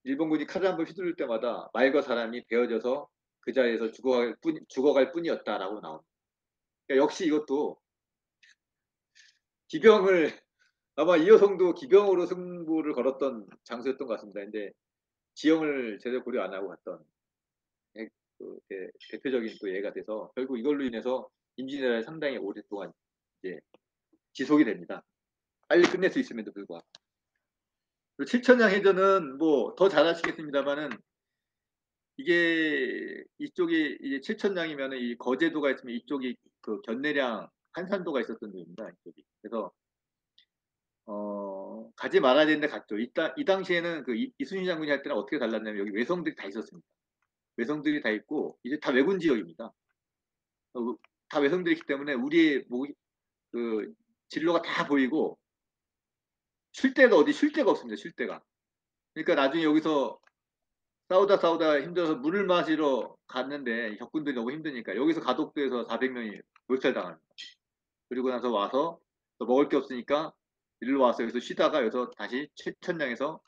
일본군이 칼을 한번 휘두를 때마다 말과 사람이 베어져서 그 자리에서 죽어갈 뿐이었다라고 나옵니다. 그러니까 역시 이것도 기병을 아마 이여성도 기병으로 승부를 걸었던 장소였던 것 같습니다. 근데 지형을 제대로 고려 안 하고 갔던 그 대표적인 또 예가 돼서 결국 이걸로 인해서 임진왜란이 상당히 오랫동안 이제 지속이 됩니다. 빨리 끝낼 수 있음에도 불구하고. 칠천량 해전은 뭐 더 잘 아시겠습니다만은 이게 이쪽이 이제 칠천량이면은 이 거제도가 있으면 이쪽이 그 견내량 한산도가 있었던 데입니다. 이쪽이. 그래서 가지 말아야 되는데 갔죠. 이 당시에는 그 이순신 장군이 할 때는 어떻게 달랐냐면 여기 외성들이 다 있었습니다. 외성들이 다 있고 이제 다 왜군 지역입니다. 다 외성들이 있기 때문에 우리의 그 진로가 다 보이고 쉴 데가 어디 쉴 데가 없습니다. 쉴 데가. 그러니까 나중에 여기서 싸우다 힘들어서 물을 마시러 갔는데 적군들이 너무 힘드니까 여기서 가독도에서 400명이 몰살당합니다. 그리고 나서 와서 또 먹을 게 없으니까 일로 와서 여기서 쉬다가 여기서 다시 최천량에서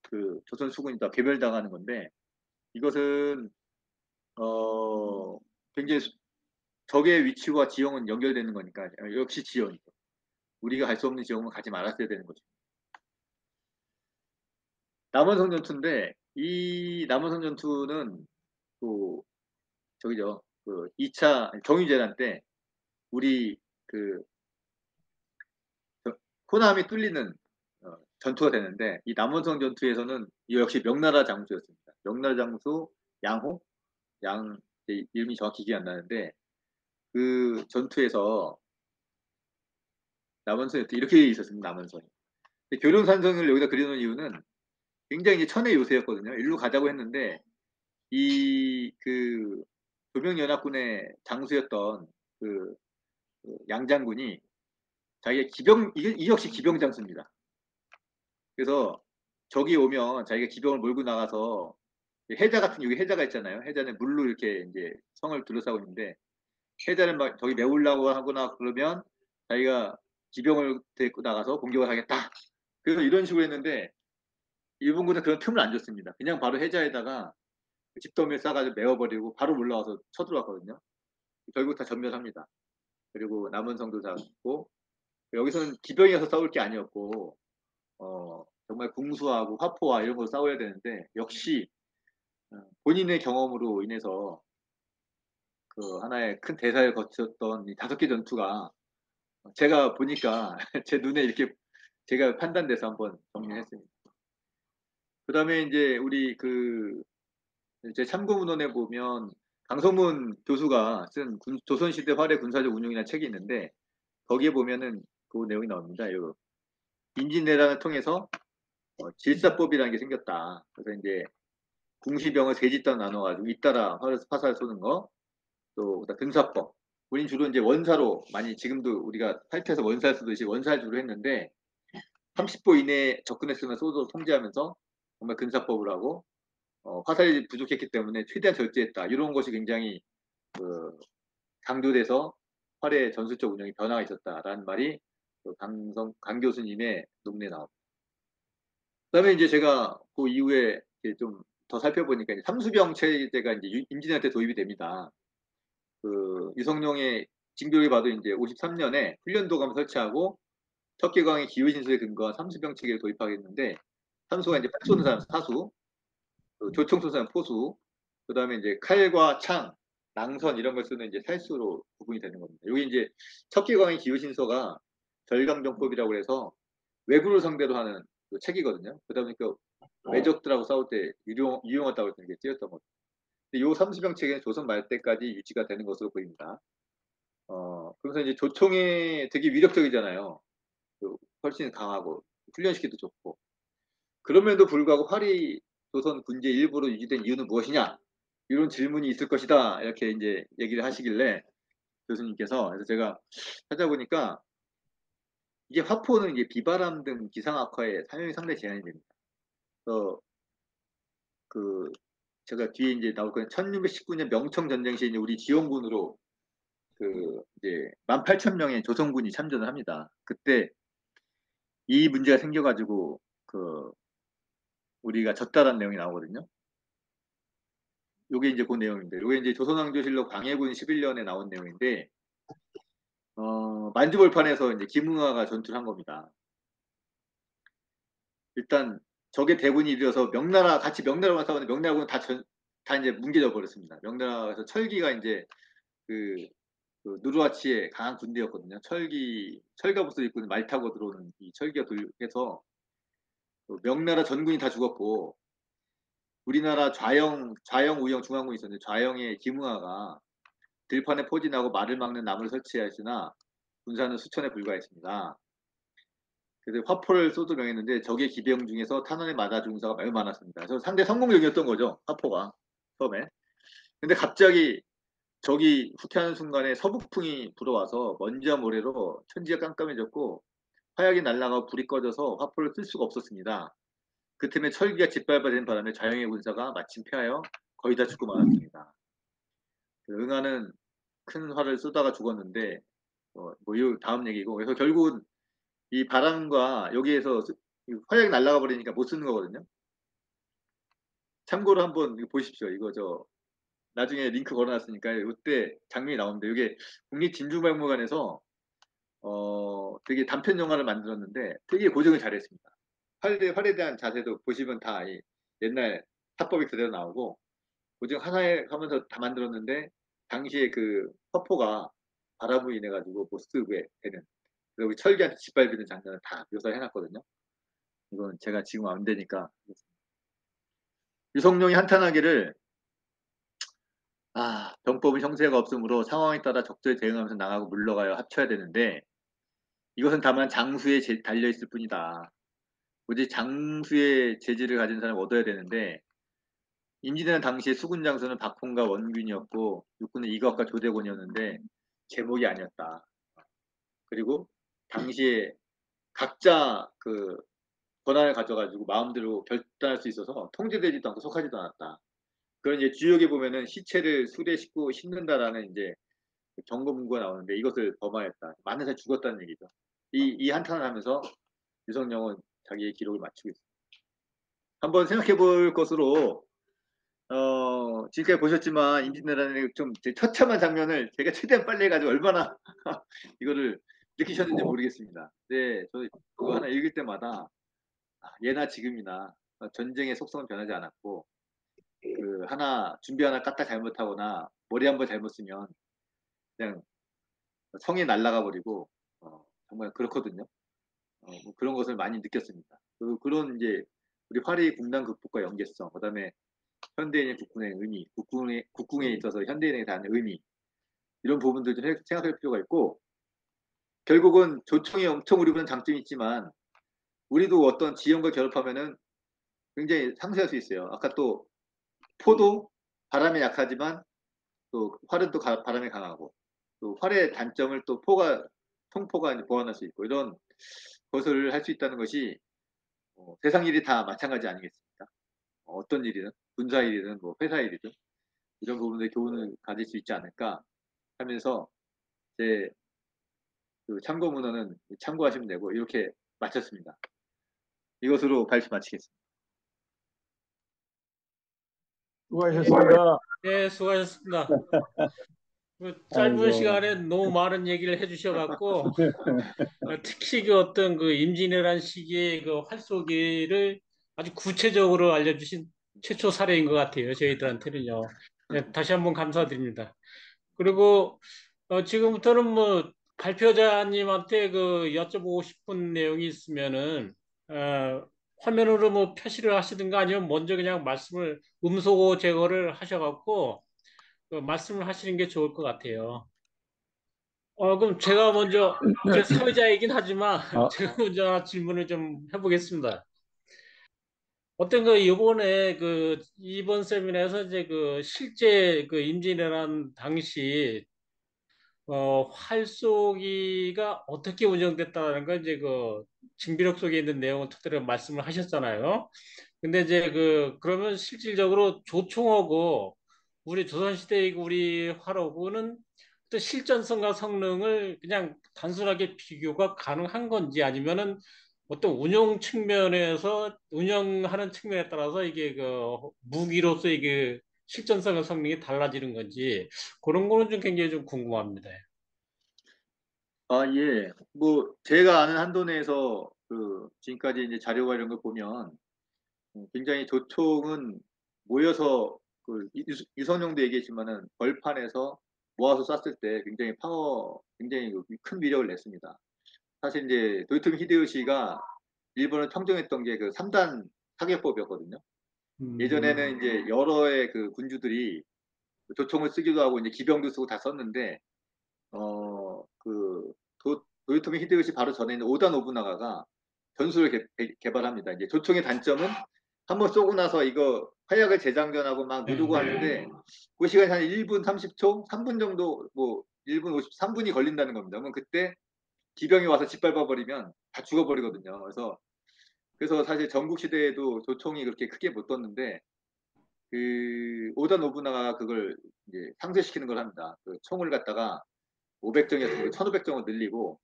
그 조선 수군이 다 괴멸당하는 건데 이것은 굉장히 적의 위치와 지형은 연결되는 거니까 역시 지형이죠. 우리가 갈 수 없는 지형은 가지 말았어야 되는 거죠. 남원성 전투인데 이 남원성 전투는 또 저기죠. 그 2차 정유재난 때 우리 그 호남이 뚫리는 전투가 되는데 이 남원성 전투에서는 이 역시 명나라 장수였습니다. 명나라 장수 양호 양 이름이 정확히 기억이 안 나는데 그 전투에서 남원성이 이렇게 있었습니다. 남원성이. 교련산성을 여기다 그려놓은 이유는 굉장히 이제 천의 요새였거든요. 일로 가자고 했는데 이 그 조명연합군의 장수였던 그, 그 양장군이 자기가 이 역시 기병 장수입니다. 그래서 적이 오면 자기가 기병을 몰고 나가서 해자 같은 여기 해자가 있잖아요. 해자는 물로 이렇게 이제 성을 둘러싸고 있는데 해자를 막 저기 메우려고 하거나 그러면 자기가 기병을 데리고 나가서 공격을 하겠다. 그래서 이런 식으로 했는데 일본군은 그런 틈을 안 줬습니다. 그냥 바로 해자에다가 집더미를 싸가지고 메워버리고 바로 올라와서 쳐들어왔거든요. 결국 다 전멸합니다. 그리고 남은 성도 잡고 여기서는 기병이어서 싸울 게 아니었고 정말 궁수하고 화포와 이런 거 싸워야 되는데 역시 본인의 경험으로 인해서 그 하나의 큰 대사를 거쳤던 이 5개 전투가 제가 보니까 제 눈에 이렇게 제가 판단돼서 한번 정리했습니다. 그 다음에 이제 우리 그 제 참고문헌에 보면 강성문 교수가 쓴 조선시대 활의 군사적 운용이라는 책이 있는데 거기에 보면은 그 내용이 나옵니다. 임진왜란을 통해서 질사법이라는 게 생겼다. 그래서 이제 궁시병을 세 집단 나눠가지고 잇따라 화살 쏘는 거, 또 등사법. 우린 주로 이제 원사로 많이 지금도 우리가 탈퇴해서 원살 쓰듯이 원살 주로 했는데 30보 이내에 접근했으면 쏘도 통제하면서 정말 근사법을 하고 화살이 부족했기 때문에 최대한 절제했다. 이런 것이 굉장히 그 강조돼서 활의 전술적 운영이 변화가 있었다라는 말이 강 교수님의 논문에 나옵니다. 그다음에 이제 제가 그 이후에 좀 더 살펴보니까 이제 삼수병 체제가 이제 임진왜란 때 도입이 됩니다. 그 유성룡의 징조를 봐도 이제 53년에 훈련도감을 설치하고 척계강의 기후진술에 근거한 삼수병 체계를 도입하겠는데 산수가 이제 팔 쏘는 사람 사수, 그 조총 쏘는 사람 포수, 그다음에 이제 칼과 창, 낭선 이런 걸 쓰는 이제 살수로 구분이 되는 겁니다. 여기 이제 척기광의 기호신서가 절강정법이라고 해서 왜구를 상대로 하는 그 책이거든요. 그러다 보니까 외적들하고 싸울 때 유용하다고 해서 이게 쓰였던 거죠. 근데 요 삼수병책은 조선 말 때까지 유지가 되는 것으로 보입니다. 그래서 이제 조총이 되게 위력적이잖아요. 그 훨씬 강하고 훈련시키도 좋고. 그럼에도 불구하고 활이 조선 군제 일부로 유지된 이유는 무엇이냐? 이런 질문이 있을 것이다. 이렇게 이제 얘기를 하시길래 교수님께서 그래서 제가 찾아보니까 이게 화포는 이제 비바람 등 기상 악화에 사용이 상당히 제한이 됩니다. 그래서 그 제가 뒤에 이제 나올 거는 1619년 명청 전쟁 시에 이제 우리 지원군으로 그 이제 18,000명의 조선군이 참전을 합니다. 그때 이 문제가 생겨가지고 그 우리가 졌다라는 내용이 나오거든요. 요게 이제 그 내용인데, 요게 이제 조선왕조실록 광해군 11년에 나온 내용인데, 만주벌판에서 이제 김응하가 전투를 한 겁니다. 일단 적의 대군이 일어서 명나라 같이 명나라만 싸우는데 명나라군은 다 이제 뭉개져 버렸습니다. 명나라에서 철기가 이제 그, 그 누르하치의 강한 군대였거든요. 철갑옷을 입고 말 타고 들어오는 이 철기가 해서 그 명나라 전군이 다 죽었고 우리나라 좌영 우영 중앙군이 있었는데 좌영의 김응하가 들판에 포진하고 말을 막는 나무를 설치하였으나 군사는 수천에 불과했습니다. 그래서 화포를 쏘도 명했는데 적의 기병 중에서 탄원에 맞아 죽은 사가 매우 많았습니다. 그래서 상대 성공적이었던 거죠. 화포가 처음에. 근데 갑자기 적이 후퇴하는 순간에 서북풍이 불어와서 먼지와 모래로 천지가 깜깜해졌고 화약이 날아가 불이 꺼져서 화포를 쓸 수가 없었습니다. 그 틈에 철기가 짓밟아진 바람에 좌영의 군사가 마침 패하여 거의 다 죽고 말았습니다. 응아는 큰 화를 쏘다가 죽었는데 이 다음 얘기고 그래서 결국은 이 바람과 여기에서 화약이 날아가 버리니까 못 쓰는 거거든요. 참고로 한번 이거 보십시오. 이거 나중에 링크 걸어놨으니까 이때 장면이 나오는데 이게 국립진주박물관에서 되게 단편 영화를 만들었는데 되게 고증을 잘했습니다. 활에 대한 자세도 보시면 다 옛날 사법이 그대로 나오고 고증 하나에 하면서 다 만들었는데 당시에 그 화포가 바람으로 인해 가지고 못 쓰게 되는 그리고 철기한테 짓밟히는 장면을 다 묘사해놨거든요. 이건 제가 지금 안 되니까 유성룡이 한탄하기를 병법은 형세가 없으므로 상황에 따라 적절히 대응하면서 나가고 물러가야 합쳐야 되는데 이것은 다만 장수에 달려있을 뿐이다. 오직 장수의 재질을 가진 사람을 얻어야 되는데 임진왜란 당시에 수군 장수는 박홍과 원균이었고 육군은 이각과 조대곤이었는데 제목이 아니었다. 그리고 당시에 각자 그 권한을 가져가지고 마음대로 결단할 수 있어서 통제되지도 않고 속하지도 않았다. 그런 이제 주역에 보면은 시체를 술에 싣고 싣는다라는 이제 경고 문구가 나오는데 이것을 범하였다. 많은 사람이 죽었다는 얘기죠. 이 한탄을 하면서 유성룡은 자기의 기록을 마치고 있습니다. 한번 생각해 볼 것으로 지금까지 보셨지만 임진왜란의 좀 처참한 장면을 제가 최대한 빨리 해가지고 얼마나 이거를 느끼셨는지 모르겠습니다. 네, 저 그거 하나 읽을 때마다 예나 지금이나 전쟁의 속성은 변하지 않았고 그 준비 하나 까딱 잘못하거나 머리 한번 잘못 쓰면 그냥 성이 날아가 버리고 정말 그렇거든요. 뭐 그런 것을 많이 느꼈습니다. 그런 이제 우리 화려의 군단 극복과 연계성, 그다음에 현대인의 국군의 의미, 국궁에 있어서 현대인에 대한 의미 이런 부분들 좀 생각할 필요가 있고 결국은 조총이 엄청 우리 보는 장점이 있지만 우리도 어떤 지형과 결합하면은 굉장히 상쇄할 수 있어요. 아까 또 포도 바람에 약하지만 또 활은 또 바람에 강하고 또 활의 단점을 또 통포가 이제 보완할 수 있고 이런 것을 할 수 있다는 것이 세상 일이 다 마찬가지 아니겠습니까? 어떤 일이든 군사 일이든 뭐 회사 일이든 이런 부분에 교훈을 가질 수 있지 않을까 하면서 제 그 참고 문헌은 참고하시면 되고 이렇게 마쳤습니다. 이것으로 발표 마치겠습니다. 수고하셨습니다. 네, 수고하셨습니다. 그 짧은 아이고. 시간에 너무 많은 얘기를 해주셔갖고 특히 그 어떤 그 임진왜란 시기의 그 활쏘기를 아주 구체적으로 알려주신 최초 사례인 것 같아요. 저희들한테는요. 네, 다시 한번 감사드립니다. 그리고 지금부터는 뭐 발표자님한테 그 여쭤보고 싶은 내용이 있으면은 화면으로 뭐 표시를 하시든가 아니면 먼저 그냥 말씀을 음소 제거를 하셔갖고 그 말씀을 하시는 게 좋을 것 같아요. 그럼 제가 먼저 제 사회자이긴 하지만 아, 제가 먼저 질문을 좀 해보겠습니다. 어떤 그 이번에 그 이번 세미나에서 이제 그 실제 그 임진왜란 당시 활쏘기가 어떻게 운영됐다는 걸 이제 그 징비록 속에 있는 내용을 토대로 말씀을 하셨잖아요. 근데 이제 그러면 실질적으로 조총하고 우리 조선시대의 우리 화로구는 또 실전성과 성능을 그냥 단순하게 비교가 가능한 건지 아니면은 어떤 운영 측면에서 운영하는 측면에 따라서 이게 그 무기로서 이게 실전성과 성능이 달라지는 건지 그런 거는 좀 굉장히 좀 궁금합니다. 아, 예. 뭐 제가 아는 한도 내에서 지금까지 이제 자료가 이런 걸 보면 굉장히 조총은 모여서 유선용도 얘기했지만은 벌판에서 모아서 쐈을 때 굉장히 굉장히 큰 위력을 냈습니다. 사실 이제 도요토미 히데요시가 일본을 평정했던 게 그 3단 사격법이었거든요. 예전에는 이제 여러의 그 군주들이 조총을 쓰기도 하고 이제 기병도 쓰고 다 썼는데 도요토미 히데요시 바로 전에 있는 오다 노부나가가 전술을 개발합니다. 이제 조총의 단점은 한번 쏘고 나서 이거 화약을 재장전하고 막 누르고 하는데 그 시간이 한 1분 30초, 3분 정도 뭐 1분 53분이 걸린다는 겁니다. 그러면 그때 기병이 와서 짓밟아 버리면 다 죽어버리거든요. 그래서 사실 전국 시대에도 조총이 그렇게 크게 못 떴는데 그 오다 노부나가 그걸 이제 상쇄시키는 걸 합니다. 그 총을 갖다가 500정이었던 걸 1500정으로 늘리고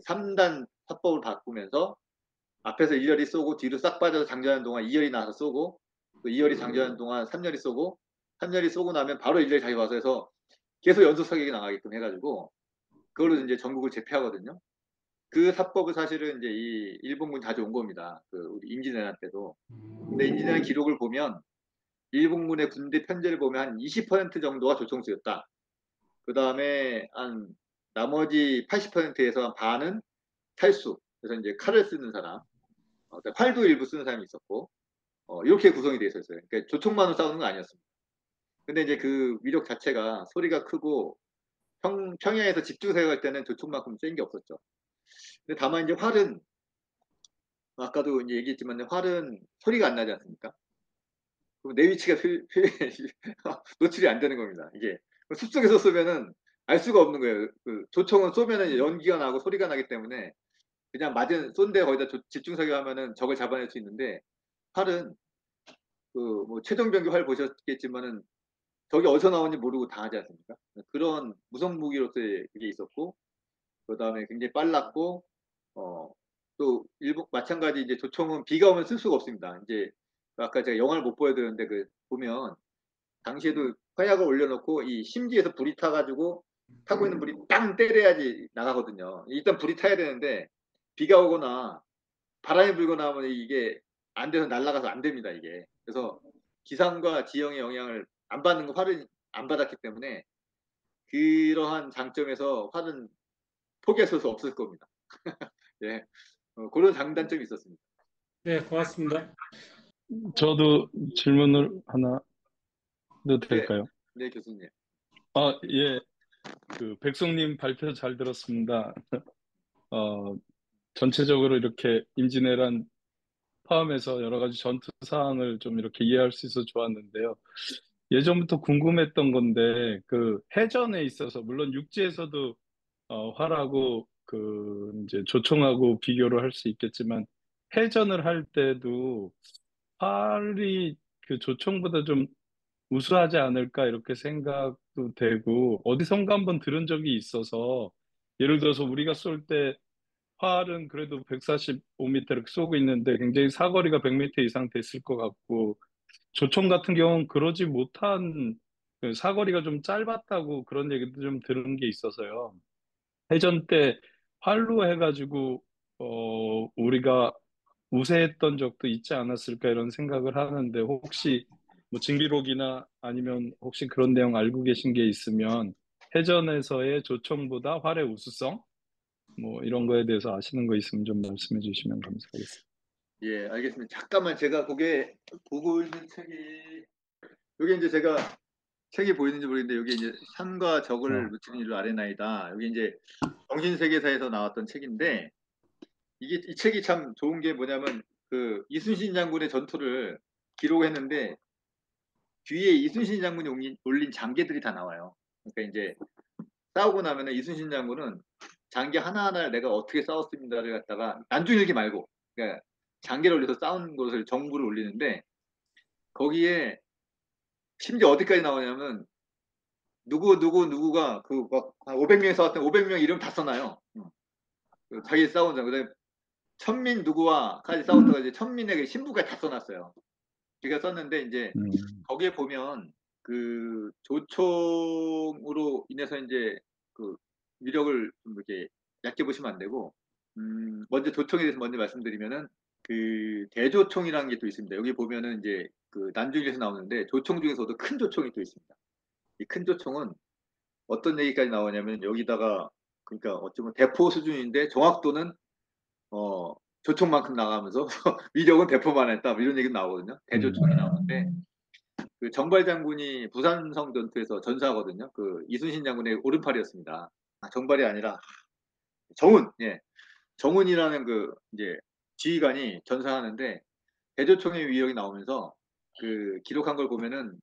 3단 화법을 바꾸면서 앞에서 1열이 쏘고 뒤로 싹 빠져서 장전하는 동안 2열이 나와서 쏘고 또 2열이 장전하는 동안 3열이 쏘고 3열이 쏘고 나면 바로 1열이 자기 와서 해서 계속 연속 사격이 나가게끔 해가지고 그걸로 이제 전국을 제패하거든요. 그 사법을 사실은 이제 이 일본군 자주 온 겁니다. 우리 임진왜란 때도. 근데 임진왜란 기록을 보면 일본군의 군대 편제를 보면 한 20% 정도가 조총 쓰였다. 그 다음에 한 나머지 80%에서 반은 탈수. 그래서 이제 칼을 쓰는 사람, 활도 일부 쓰는 사람이 있었고, 이렇게 구성이 되어 있었어요. 그러니까 조총만으로 싸우는 건 아니었습니다. 근데 이제 그 위력 자체가 소리가 크고 평야에서 집중 사격할 때는 조총만큼 센 게 없었죠. 근데 다만 이제 활은 아까도 이제 얘기했지만 활은 소리가 안 나지 않습니까? 그럼 내 위치가 노출이 안 되는 겁니다. 이게 숲속에서 쏘면은 알 수가 없는 거예요. 조총은 쏘면은 연기가 나고 소리가 나기 때문에 그냥 맞은 쏜데 거기다 집중 사격하면은 적을 잡아낼 수 있는데 활은 뭐 최종병기 활 보셨겠지만은 적이 어디서 나오는지 모르고 당하지 않습니까? 그런 무성 무기로서의 그게 있었고 그다음에 굉장히 빨랐고 어, 또 일본 마찬가지 이제 조총은 비가 오면 쓸 수가 없습니다. 이제 아까 제가 영화를 못 보여드렸는데 보면 당시에도 화약을 올려놓고 이 심지에서 불이 타가지고 타고 있는 불이 땅 때려야지 나가거든요. 일단 불이 타야 되는데 비가 오거나 바람이 불거나 하면 이게 안 돼서 날아가서 안 됩니다, 이게. 그래서 기상과 지형의 영향을 안 받는 거 활은 안 받았기 때문에 그러한 장점에서 활은 포기할 수 없을 겁니다. 예. 그런 장단점이 있었습니다. 네, 고맙습니다. 저도 질문을 하나 해도 네, 될까요? 네, 교수님. 아, 예. 백성님 발표 잘 들었습니다. 어, 전체적으로 이렇게 임진왜란 포함해서 여러 가지 전투 사항을 좀 이렇게 이해할 수 있어서 좋았는데요. 예전부터 궁금했던 건데, 해전에 있어서, 물론 육지에서도, 활하고, 이제 조총하고 비교를 할 수 있겠지만, 해전을 할 때도 활이 조총보다 좀 우수하지 않을까, 이렇게 생각도 되고, 어디선가 한번 들은 적이 있어서, 예를 들어서 우리가 쏠 때, 활은 그래도 145m 이렇게 쏘고 있는데 굉장히 사거리가 100m 이상 됐을 것 같고, 조총 같은 경우는 그러지 못한 사거리가 좀 짧았다고 그런 얘기도 좀 들은 게 있어서요. 해전 때 활로 해가지고 우리가 우세했던 적도 있지 않았을까 이런 생각을 하는데 혹시 뭐 징비록이나 아니면 혹시 그런 내용 알고 계신 게 있으면 해전에서의 조총보다 활의 우수성 뭐 이런 거에 대해서 아시는 거 있으면 좀 말씀해 주시면 감사하겠습니다. 예, 알겠습니다. 잠깐만 제가 그게 보고 있는 책이 여기 이제 제가 책이 보이는지 모르겠는데 여기 이제 삶과 적을 어, 무찌른 일로 아레나이다. 여기 이제 정신세계사에서 나왔던 책인데 이게 이 책이 참 좋은 게 뭐냐면 그 이순신 장군의 전투를 기록했는데 뒤에 이순신 장군이 올린 장계들이 다 나와요. 그러니까 이제 싸우고 나면은 이순신 장군은 장계 하나하나를 내가 어떻게 싸웠습니다를 갖다가 난중일기 말고 그러니까 장계를 올려서 싸운 것을 정부를 올리는데 거기에 심지어 어디까지 나오냐면 누구가 그 막 500명이 싸웠던 500명 이름 다 써놔요. 그 자기 싸운 장. 그다음에 천민 누구와까지 싸웠다가 이제 천민에게 신부까지 다 써놨어요. 제가 썼는데 이제 음, 거기에 보면 그 조총으로 인해서 이제 그 위력을 좀 이렇게 얕게 보시면 안 되고 먼저 조총에 대해서 먼저 말씀드리면은 그 대조총이라는 게 또 있습니다. 여기 보면은 이제 그 난중일기에서 나오는데 조총 중에서도 큰 조총이 또 있습니다. 이 큰 조총은 어떤 얘기까지 나오냐면 여기다가 그러니까 어쩌면 대포 수준인데 정확도는 조총만큼 나가면서 위력은 대포만 했다 뭐 이런 얘기 나오거든요. 대조총이 나오는데 그 정발 장군이 부산성 전투에서 전사하거든요. 그 이순신 장군의 오른팔이었습니다. 아, 정발이 아니라 정훈, 예, 정훈이라는 그 이제 지휘관이 전사하는데 대조총의 위력이 나오면서 그 기록한 걸 보면은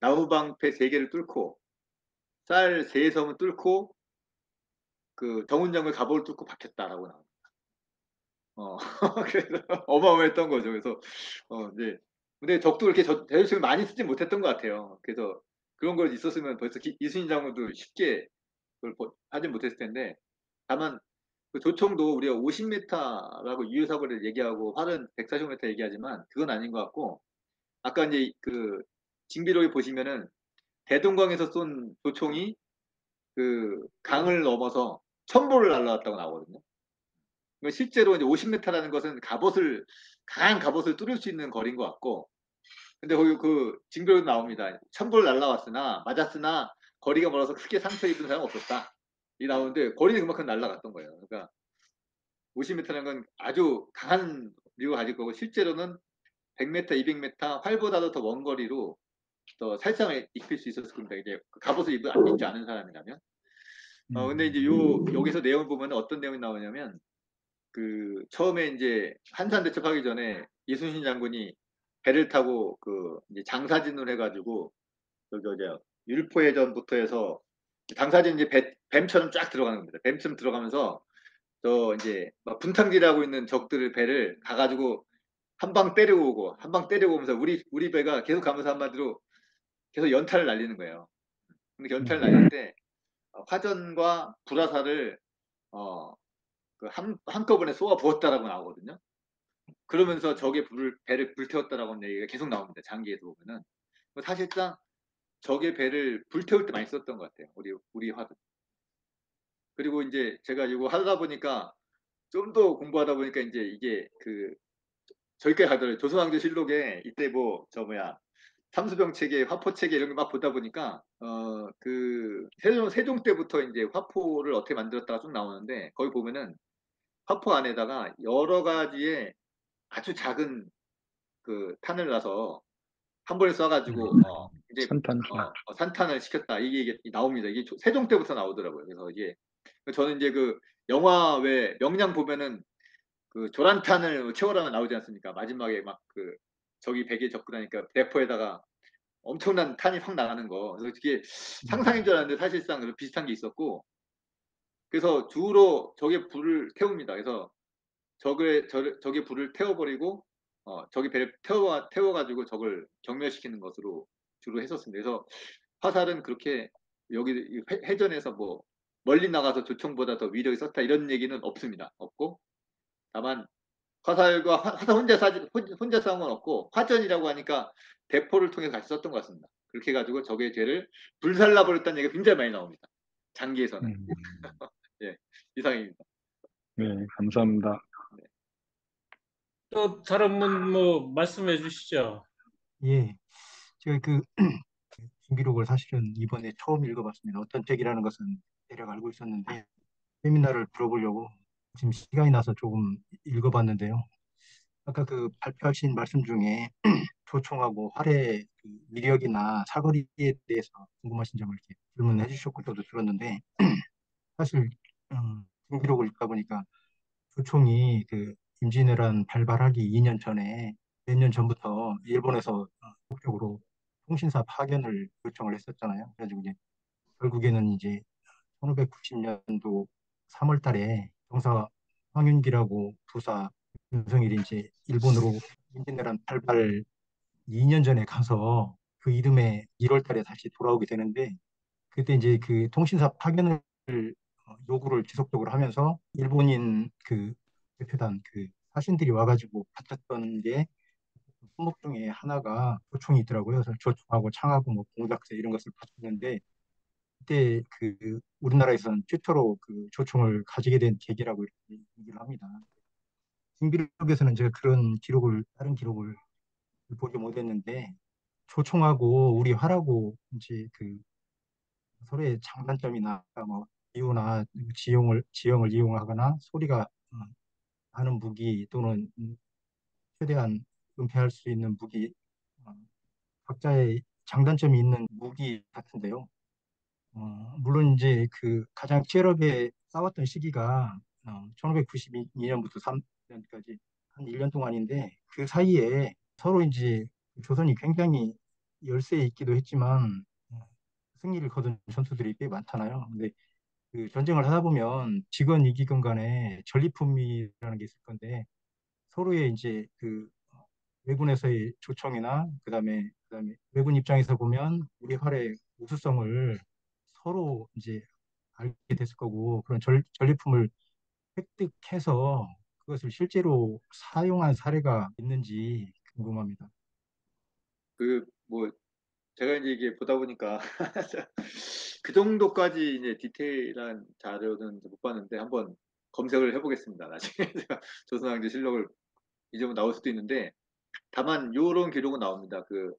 나무방패 3개를 뚫고 쌀 3섬을 뚫고 그 정훈 장군 갑오를 뚫고 박혔다라고 나옵니다. 그래서 어마어마했던 거죠. 그래서 네. 근데 적도 그렇게 대조총을 많이 쓰지 못했던 것 같아요. 그래서 그런 걸 있었으면 벌써 이순신 장군도 쉽게 그걸 하진 못했을 텐데 다만 그 조총도 우리가 50m라고 유효사거리를 얘기하고 활은 140m 얘기하지만 그건 아닌 것 같고 아까 이제 그 징비록에 보시면은 대동강에서 쏜 조총이 그 강을 넘어서 천보를 날라왔다고 나오거든요. 그러니까 실제로 이제 50m라는 것은 강한 갑옷을 뚫을 수 있는 거리인 것 같고 근데 거기 그 징표로 나옵니다. 천불 날라왔으나 맞았으나 거리가 멀어서 크게 상처 입은 사람은 없었다. 이 나오는데 거리는 그만큼 날라갔던 거예요. 그러니까 50m라는 건 아주 강한 미국을 가질 거고 실제로는 100m, 200m 활보다도 더 먼 거리로 더 살상을 입힐 수 있었을 겁니다. 이제 그 갑옷을 입지 않은 사람이라면. 근데 이제 여기서 내용을 보면 어떤 내용이 나오냐면 그 처음에 이제 한산 대첩하기 전에 이순신 장군이 배를 타고 그 이제 장사진을 해가지고 저기 어제 율포해전부터 해서 장사진 이제 뱀처럼 쫙 들어가는 겁니다. 뱀처럼 들어가면서 저 이제 막 분탕질하고 있는 적들을 배를 가가지고 한 방 때리고 오고 한 방 때리고 오면서 우리 배가 계속 가면서 한마디로 계속 연타를 날리는 거예요. 근데 연타를 날릴 때 화전과 불화살을 어, 그 한꺼번에 쏘아 부었다라고 나오거든요. 그러면서 적의 배를 불태웠다라고 하는 얘기가 계속 나옵니다. 장기에서 보면은 사실상 적의 배를 불태울 때 많이 썼던 것 같아요. 우리 화도. 그리고 이제 제가 이거 하다 보니까 좀 더 공부하다 보니까 이제 이게 그 저기까지 가더라고요. 조선왕조실록에 이때 뭐 저 뭐야 삼수병 체계, 화포 체계 이런 거 막 보다 보니까 그 세종 때부터 이제 화포를 어떻게 만들었다가 쭉 나오는데 거기 보면은 화포 안에다가 여러 가지의 아주 작은 그 탄을 놔서 한 번에 쏴가지고 이제 산탄화. 산탄을 시켰다 이게 나옵니다. 이게 세종 때부터 나오더라고요. 그래서 이게 저는 이제 그 영화 왜 명량 보면은 그 조란탄을 채워라면 나오지 않습니까? 마지막에 막 그 적이 베개에 접근하니까 대포에다가 엄청난 탄이 확 나가는 거. 그래서 이게 상상인 줄 알았는데 사실상 비슷한 게 있었고 그래서 주로 적의 불을 태웁니다. 그래서 적의 불을 태워버리고 적의 배를 태워가지고 적을 경멸시키는 것으로 주로 했었습니다. 그래서 화살은 그렇게 여기 해전에서 뭐 멀리 나가서 조총보다 더 위력이 썼다 이런 얘기는 없습니다. 없고 다만 화살과 화살 혼자 싸운 건 없고 화전이라고 하니까 대포를 통해서 같이 썼던 것 같습니다. 그렇게 해가지고 적의 죄를 불살라버렸다는 얘기가 굉장히 많이 나옵니다. 장기에서는. 음, 예, 이상입니다. 네, 감사합니다. 네. 또 다른 분 뭐 말씀해 주시죠. 예, 제가 그 신기록을 사실은 이번에 처음 읽어봤습니다. 어떤 책이라는 것은 대략 알고 있었는데 세미나를 들어보려고 지금 시간이 나서 조금 읽어봤는데요. 아까 그 발표하신 말씀 중에 조총하고 활의 그 위력이나 사거리에 대해서 궁금하신 점을 이렇게 질문해 주셨고 저도 들었는데 사실 신기록을 읽다 보니까 조총이 그 임진왜란 발발하기 2년 전에 몇 년 전부터 일본에서 적극적으로 통신사 파견을 요청을 했었잖아요. 그래가지고 이제 결국에는 이제 1590년도 3월 달에 정사 황윤기라고 부사 윤석일이 이제 일본으로 임진왜란 발발 2년 전에 가서 그 이듬해 1월 달에 다시 돌아오게 되는데 그때 이제 그 통신사 파견을 요구를 지속적으로 하면서 일본인 그 대표단 그 사신들이 와가지고 바쳤던 게 품목 중에 하나가 조총이 있더라고요. 그래서 조총하고 창하고 뭐 공작새 이런 것을 바쳤는데 그때 그 우리나라에서는 최초로 그 조총을 가지게 된 계기라고 이렇게 얘기를 합니다. 신기록에서는 제가 그런 기록을 다른 기록을 보지 못했는데 조총하고 우리 활하고 이제 그 서로의 장단점이나 뭐 기후나 지형을 이용하거나 소리가 하는 무기 또는 최대한 은폐할 수 있는 무기 어, 각자의 장단점이 있는 무기 같은데요. 물론 이제 그 가장 치열하게 싸웠던 시기가 1592년부터 3년까지 한 1년 동안인데 그 사이에 서로 이제 조선이 굉장히 열세에 있기도 했지만 승리를 거둔 전투들이 꽤 많잖아요. 근데 그 전쟁을 하다 보면 직원 이기건 간에 전리품이라는 게 있을 건데 서로의 이제 그 왜군에서의 조청이나 그다음에 왜군 입장에서 보면 우리 활의 우수성을 서로 이제 알게 됐을 거고 그런 전리품을 획득해서 그것을 실제로 사용한 사례가 있는지 궁금합니다. 그 뭐 제가 이제 이게 보다 보니까 그 정도까지 이제 디테일한 자료는 못 봤는데 한번 검색을 해보겠습니다. 나중에 제가 조선왕조 실록을 잊으면 나올 수도 있는데 다만 요런 기록은 나옵니다. 그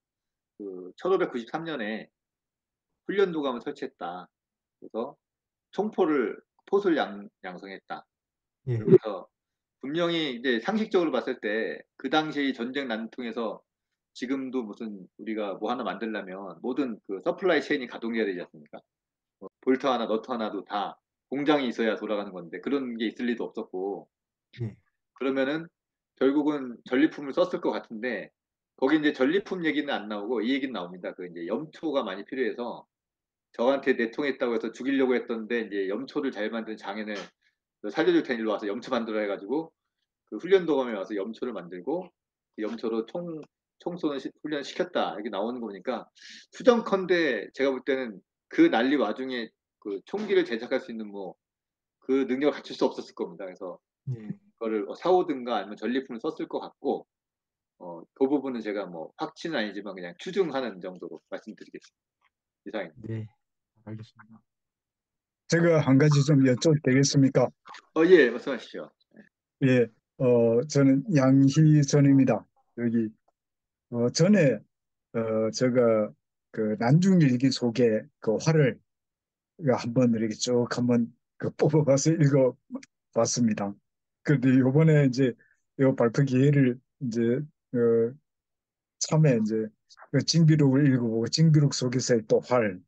1593년에 훈련도감을 설치했다. 그래서 총포를 포술 양성했다. 예, 그래서 분명히 이제 상식적으로 봤을 때 그 당시 전쟁 난통에서 지금도 무슨 우리가 뭐 하나 만들려면 모든 그 서플라이 체인이 가동돼야 되지 않습니까? 뭐 볼트 하나, 너트 하나도 다 공장이 있어야 돌아가는 건데 그런 게 있을 리도 없었고 예, 그러면은 결국은 전리품을 썼을 것 같은데 거기 이제 전리품 얘기는 안 나오고 이 얘기는 나옵니다. 그 이제 염초가 많이 필요해서 저한테 내통했다고 해서 죽이려고 했던데 이제 염초를 잘 만드는 장인을 너 살려줄 테니 일로 와서 염초 만들어 해가지고 그 훈련도감에 와서 염초를 만들고 그 염초로 총 쏘는 훈련 시켰다 이렇게 나오는 거 보니까 추정컨대 제가 볼 때는 그 난리 와중에 그 총기를 제작할 수 있는 뭐 그 능력을 갖출 수 없었을 겁니다. 그래서 예. 그거를 사오든가 아니면 전리품을 썼을 것 같고 그 부분은 제가 뭐 확신은 아니지만 그냥 추정하는 정도로 말씀드리겠습니다. 이상입니다. 네, 알겠습니다. 제가 한 가지 좀 여쭤도 되겠습니까? 예, 말씀하시죠. 예, 저는 양희선입니다. 여기, 전에, 제가 그 난중일기 속에 그 활을 한번 이렇게 쭉 한번 그 뽑아봐서 읽어봤습니다. 그런데 요번에 이제 요 발표 기회를 이제, 어, 참에 이제 그 징비록을 읽어보고 징비록 속에서의 또 활,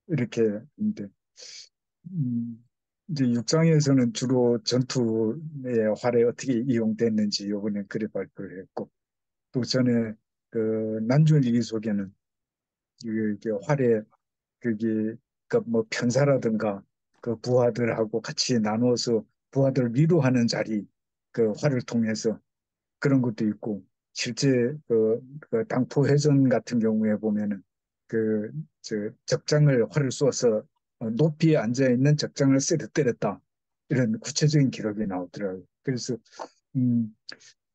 이렇게 있는데, 음, 이제 육상에서는 주로 전투의 활에 어떻게 이용됐는지 이번에 그래 발표를 했고 또 전에 그 난중일기 속에는 이게 활에 그게 그뭐 편사라든가 그 부하들하고 같이 나누어서 부하들 위로하는 자리 그 활을 통해서 그런 것도 있고 실제 그 당포해전 같은 경우에 보면은 그 저 적장을 활을 쏘아서 높이 앉아 있는 적장을 세게 때렸다 이런 구체적인 기록이 나오더라고요. 그래서 음,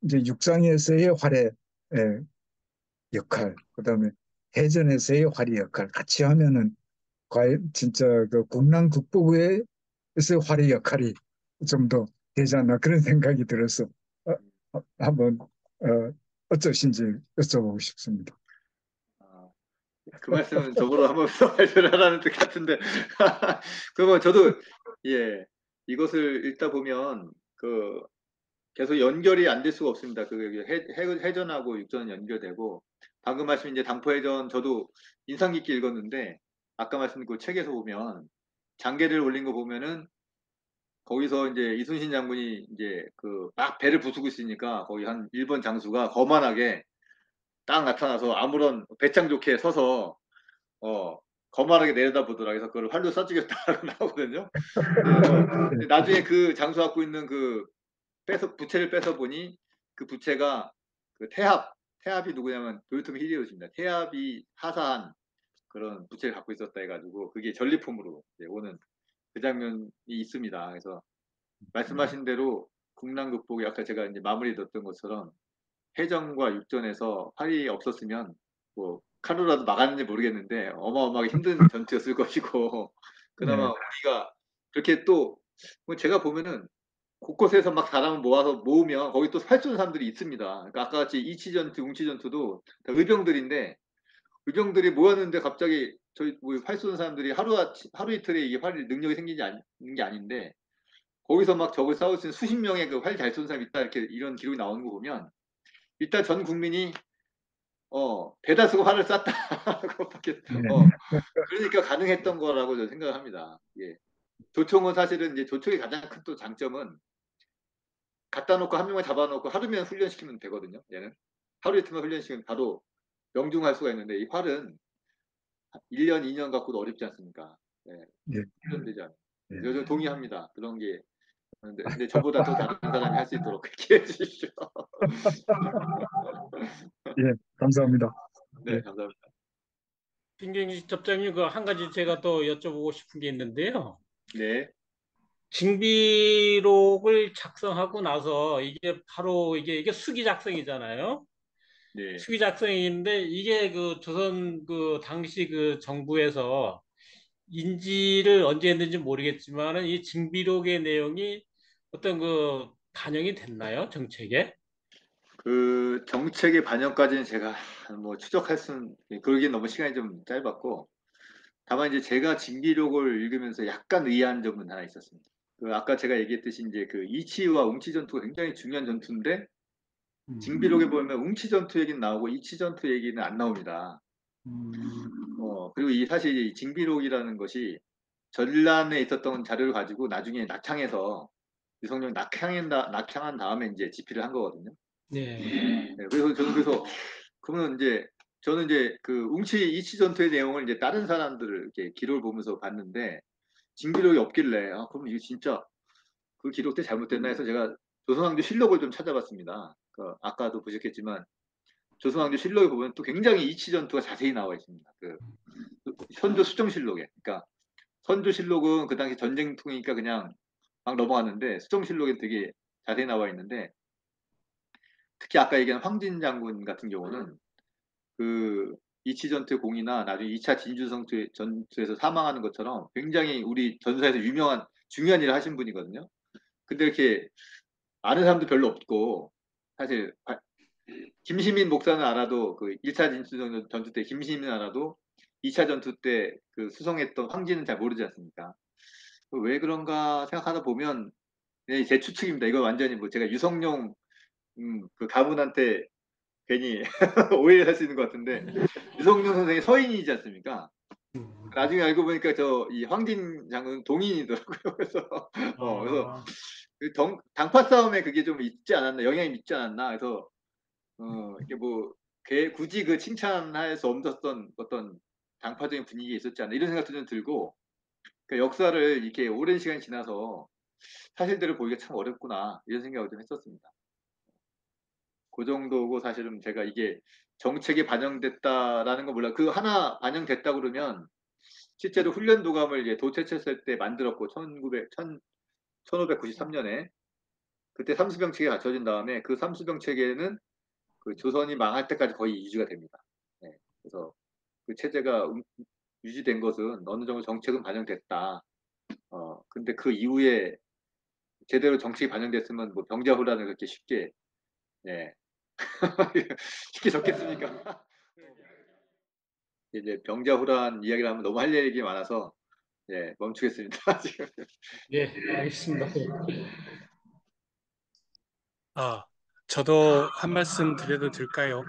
이제 육상에서의 활의 역할, 그다음에 해전에서의 활의 역할 같이 하면은 과연 진짜 그 국난 극복에서의 활의 역할이 좀 더 되지 않나 그런 생각이 들어서 한번 어쩌신지 여쭤보고 싶습니다. 아, 그 말씀은 저보러 한번 더 발표를 하라는 뜻 같은데 그러면 저도 예 이것을 읽다 보면 그 계속 연결이 안 될 수가 없습니다. 그 해전하고 육전은 연결되고 방금 말씀 이제 당포해전 저도 인상 깊게 읽었는데 아까 말씀 그 책에서 보면 장계를 올린 거 보면은 거기서 이제 이순신 장군이 이제 그 막 배를 부수고 있으니까 거기 한 일본 장수가 거만하게 딱 나타나서 아무런 배짱 좋게 서서 어 거만하게 내려다보더라. 그래서 그걸 활로 쏴주겠다라고 나오거든요. 그래서 나중에 그 장수 갖고 있는 그 부채를 뺏어 보니 그 부채가 그 태압이 누구냐면 도요토미 히데요시입니다. 태압이 하사한 그런 부채를 갖고 있었다 해가지고 그게 전리품으로 이제 오는 그 장면이 있습니다. 그래서 말씀하신 대로 국난 극복이 아까 제가 이제 마무리 뒀던 것처럼 해전과 육전에서 활이 없었으면 뭐 칼로라도 막았는지 모르겠는데 어마어마하게 힘든 전투였을 것이고 그나마 네, 우리가 그렇게 또뭐 제가 보면은 곳곳에서 막 사람을 모아서 모으면 거기 또 활 쏘는 사람들이 있습니다. 그러니까 아까 같이 이치전투, 웅치전투도 다 의병들인데 의병들이 모였는데 갑자기 저희 뭐활 쏘는 사람들이 하루 이틀에 이게 활 능력이 생기지 않는 게 아닌데 거기서 막 적을 싸울 수 있는 수십 명의 그 활 잘 쏘는 사람이 있다 이렇게 이런 기록이 나오는 거 보면 일단 전 국민이 대다수가 활을 쐈다. 그것밖에 네, 그러니까 가능했던 거라고 저는 생각을 합니다. 예. 조총은 사실은 이제 조총의 가장 큰 또 장점은 갖다 놓고 한 명을 잡아놓고 하루면 훈련시키면 되거든요. 얘는 하루 이틀만 훈련시키면 바로 명중할 수가 있는데 이 활은 1년, 2년 갖고도 어렵지 않습니까? 예, 네, 훈련되지 않아요. 네. 저 동의합니다. 그런 게 근데 저보다 또 다른 사람이 할 수 있도록 그렇게 해주십시오. 예, 감사합니다. 네, 예, 감사합니다. 김경식 접장님, 그 한 가지 제가 또 여쭤보고 싶은 게 있는데요. 네, 징비록을 작성하고 나서 이게 바로 이게 수기 작성이잖아요. 네. 수기 작성인데 이게 그 조선 그 당시 그 정부에서 인지를 언제 했는지 모르겠지만은 이 징비록의 내용이 어떤 그 반영이 됐나요? 정책에? 그 정책의 반영까지는 제가 뭐 추적할 수는 그러기엔 너무 시간이 좀 짧았고 다만 이제 제가 징비록을 읽으면서 약간 의아한 점은 하나 있었습니다. 그 아까 제가 얘기했듯이 이제 그 이치와 웅치 전투가 굉장히 중요한 전투인데 징비록에 보면 웅치 전투 얘기는 나오고 이치 전투 얘기는 안 나옵니다. 그리고 이 사실 이 징비록이라는 것이 전란에 있었던 자료를 가지고 나중에 낙향해서 유성룡이 낙향한 다음에 이제 집필을 한 거거든요. 네. 네, 그래서 저는 그러면 이제 저는 이제 그 웅치 이치 전투의 내용을 이제 다른 사람들을 이렇게 기록을 보면서 봤는데 징비록이 없길래 그럼 이게 진짜 그 기록대 잘못됐나 해서 제가 조선왕조 실록을 좀 찾아봤습니다. 아까도 보셨겠지만 조선왕조 실록에 보면 또 굉장히 이치 전투가 자세히 나와 있습니다. 그 선조 수정실록에. 그러니까 선조실록은 그 당시 전쟁통이니까 그냥 막 넘어갔는데 수정실록에 되게 자세히 나와 있는데 특히 아까 얘기한 황진 장군 같은 경우는 그 이치전투 공이나 나중에 2차 전투에서 사망하는 것처럼 굉장히 우리 전사에서 유명한 중요한 일을 하신 분이거든요. 근데 이렇게 아는 사람도 별로 없고 사실 김시민 목사는 알아도 그 1차 전투 때 김시민은 알아도 2차 전투 때 그 수성했던 황진은 잘 모르지 않습니까? 왜 그런가 생각하다 보면 제 추측입니다. 이거 완전히 뭐 제가 유성룡 그 가문한테 괜히 오해를 할 수 있는 것 같은데 유성룡 선생이 서인이지 않습니까? 나중에 알고 보니까 저 이 황진 장군 동인이더라고요. 그래서 아, 그 당파 싸움에 그게 좀 있지 않았나 영향이 있지 않았나 그래서 이게 뭐 굳이 그 칭찬할 수 없었던 어떤 당파적인 분위기가 있었지 않나 이런 생각도 좀 들고 그러니까 역사를 이렇게 오랜 시간이 지나서 사실대로 보기가 참 어렵구나 이런 생각을 좀 했었습니다. 그 정도고 사실은 제가 이게 정책에 반영됐다라는 거 몰라. 그 하나 반영됐다 그러면 실제로 훈련 도감을 이제 도태했을 때 만들었고 1593년에 그때 삼수병 체계 갖춰진 다음에 그 삼수병 체계는 그 조선이 망할 때까지 거의 유지가 됩니다. 네, 그래서 그 체제가 유지된 것은 어느 정도 정책은 반영됐다. 근데 그 이후에 제대로 정책이 반영됐으면 뭐 병자호란을 그렇게 쉽게 예, 쉽게 적겠습니까? 이제 병자호란 이야기를 하면 너무 할 얘기 많아서 예, 멈추겠습니다. 지금. 예, 알겠습니다. 저도 한 말씀 드려도 될까요?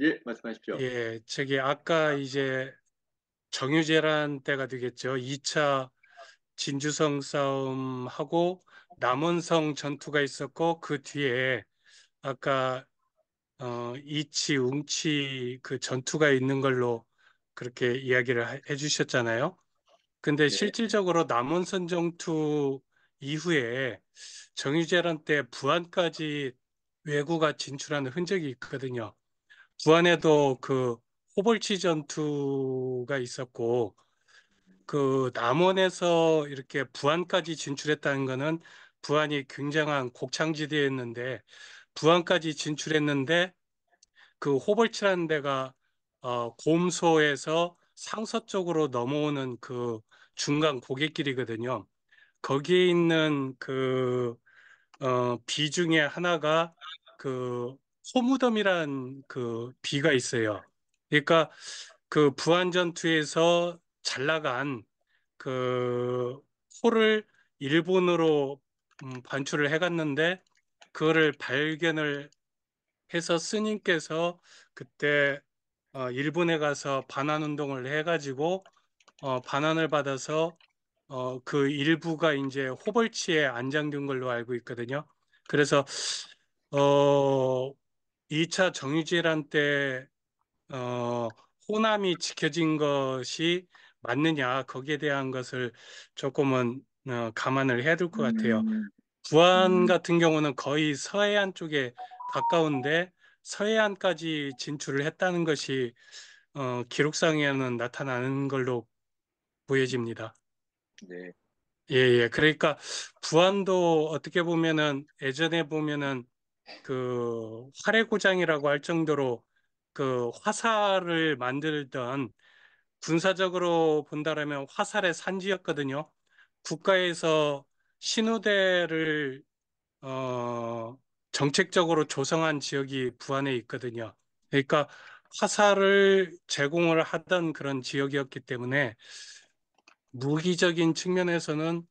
예, 말씀하십시오. 예, 저기 아까 이제 정유재란 때가 되겠죠. 2차 진주성 싸움하고 남원성 전투가 있었고 그 뒤에 아까 이치, 웅치 그 전투가 있는 걸로 그렇게 이야기를 해주셨잖아요. 근데 네, 실질적으로 남원선 전투 이후에 정유재란 때 부안까지 왜구가 진출하는 흔적이 있거든요. 부안에도 그 호벌치 전투가 있었고 그 남원에서 이렇게 부안까지 진출했다는 거는 부안이 굉장한 곡창지대였는데 부안까지 진출했는데 그 호벌치라는 데가 곰소에서 상서 쪽으로 넘어오는 그 중간 고갯길이거든요. 거기에 있는 그 비 중에 하나가 그 소무덤이란 그 비가 있어요. 그러니까 그 부안 전투에서 잘 나간 그 소를 일본으로 반출을 해갔는데 그거를 발견을 해서 스님께서 그때 일본에 가서 반환 운동을 해가지고 반환을 받아서 그 일부가 이제 호벌치에 안장된 걸로 알고 있거든요. 그래서 어 2차 정유재란 때 호남이 지켜진 것이 맞느냐 거기에 대한 것을 조금은 감안을 해야 될 것 같아요. 음, 부안 음, 같은 경우는 거의 서해안 쪽에 가까운데 서해안까지 진출을 했다는 것이 기록상에는 나타나는 걸로 보여집니다. 네, 예, 예. 그러니까 부안도 어떻게 보면은 예전에 보면은 그 활해고장이라고 할 정도로 그 화살을 만들던 군사적으로 본다라면 화살의 산지였거든요. 국가에서 신우대를 어, 정책적으로 조성한 지역이 부안에 있거든요. 그러니까 화살을 제공을 하던 그런 지역이었기 때문에 무기적인 측면에서는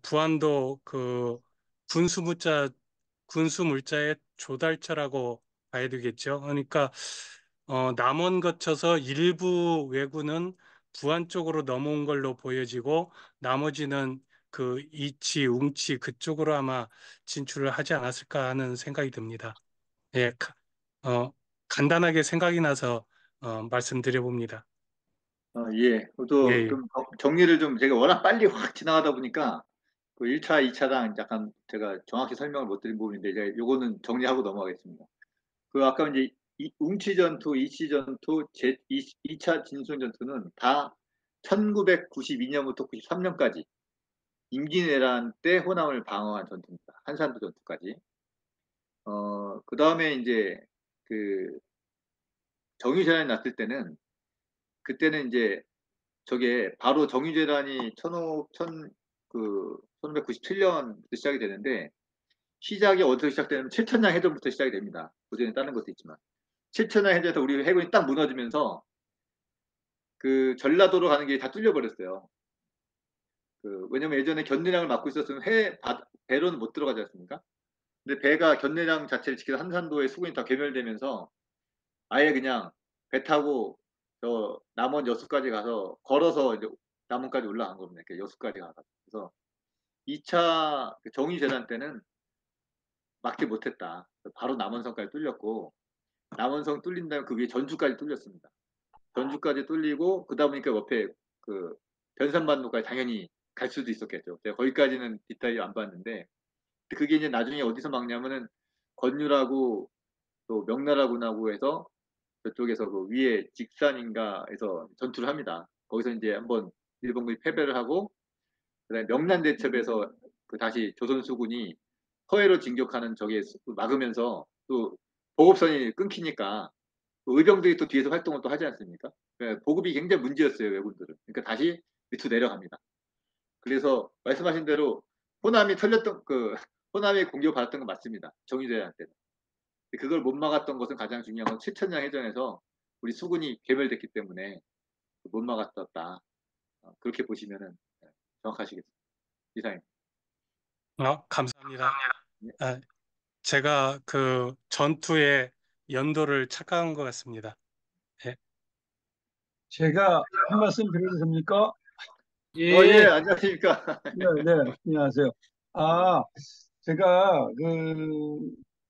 부안도 그 군수물자 군수물자의 조달처라고 봐야 되겠죠. 그러니까 남원 거쳐서 일부 왜구는 부안 쪽으로 넘어온 걸로 보여지고 나머지는 그 이치, 웅치 그쪽으로 아마 진출을 하지 않았을까 하는 생각이 듭니다. 예, 간단하게 생각이 나서 말씀드려 봅니다. 예. 예, 또 예. 좀 정리를 좀 제가 워낙 빨리 확 지나가다 보니까 그 1차, 2차랑 약간 제가 정확히 설명을 못 드린 부분인데 이제 요거는 정리하고 넘어가겠습니다. 그 아까 이제 웅치 전투, 이치 전투, 2차 진순 전투는 다 1992년부터 93년까지 임진왜란 때 호남을 방어한 전투입니다. 한산도 전투까지. 그 다음에 이제 그 정유재란이 났을 때는 그때는 이제 저게 바로 정유재란이 1597년부터 시작이 되는데 시작이 어디서 시작되냐면 칠천량 해전부터 시작이 됩니다. 그전에 다른 것도 있지만 칠천량 해전에서 우리 해군이 딱 무너지면서 그 전라도로 가는 게 다 뚫려버렸어요. 왜냐면 예전에 견내량을 막고 있었으면 배로는 못 들어가지 않습니까? 근데 배가 견내량 자체를 지켜서 한산도의 수군이 다 괴멸되면서 아예 그냥 배 타고 저 남원 여수까지 가서 걸어서 이제 남원까지 올라간 겁니다. 이렇게 여수까지 가서. 그래서 2차 정의재단 때는 막지 못했다. 바로 남원성까지 뚫렸고 남원성 뚫린 다음에 그 위에 전주까지 뚫렸습니다. 전주까지 뚫리고 그러다 보니까 옆에 그 변산반도까지 당연히 갈 수도 있었겠죠. 제가 거기까지는 디테일 안 봤는데 그게 이제 나중에 어디서 막냐면은 건율하고 또 명나라군하고 해서 저쪽에서 그 위에 직산인가에서 전투를 합니다. 거기서 이제 한번 일본군이 패배를 하고 그다음에 명란대첩에서 그 다시 조선 수군이 서해로 진격하는 적에 막으면서 또 보급선이 끊기니까 또 의병들이 또 뒤에서 활동을 또 하지 않습니까? 보급이 굉장히 문제였어요, 왜군들은. 그러니까 다시 밑으로 내려갑니다. 그래서 말씀하신 대로 호남이 털렸던 그 호남이 공격을 받았던 건 맞습니다. 정유재한테는. 그걸 못 막았던 것은 가장 중요한 건 최천양 해전에서 우리 수군이 괴멸됐기 때문에 못 막았었다. 그렇게 보시면은 정확하시겠습니다. 이상입니다. 감사합니다. 네. 아, 제가 그 전투의 연도를 착각한 것 같습니다. 예. 제가 한 말씀 드려도 됩니까? 예, 예, 안녕하십니까. 네, 네, 안녕하세요. 아, 제가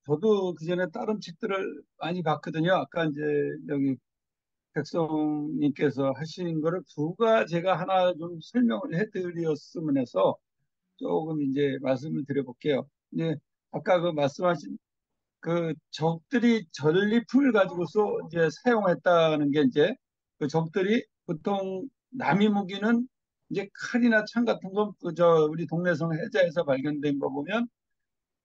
저도 그전에 다른 책들을 많이 봤거든요. 아까 이제 여기 백성님께서 하신 거를 부가 제가 하나 좀 설명을 해드렸으면 해서 조금 이제 말씀을 드려볼게요. 이제 아까 그 말씀하신 그 적들이 전리품을 가지고서 이제 사용했다는 게 이제 그 적들이 보통 남이 무기는 이제 칼이나 창 같은 건 그저 우리 동래성 해자에서 발견된 거 보면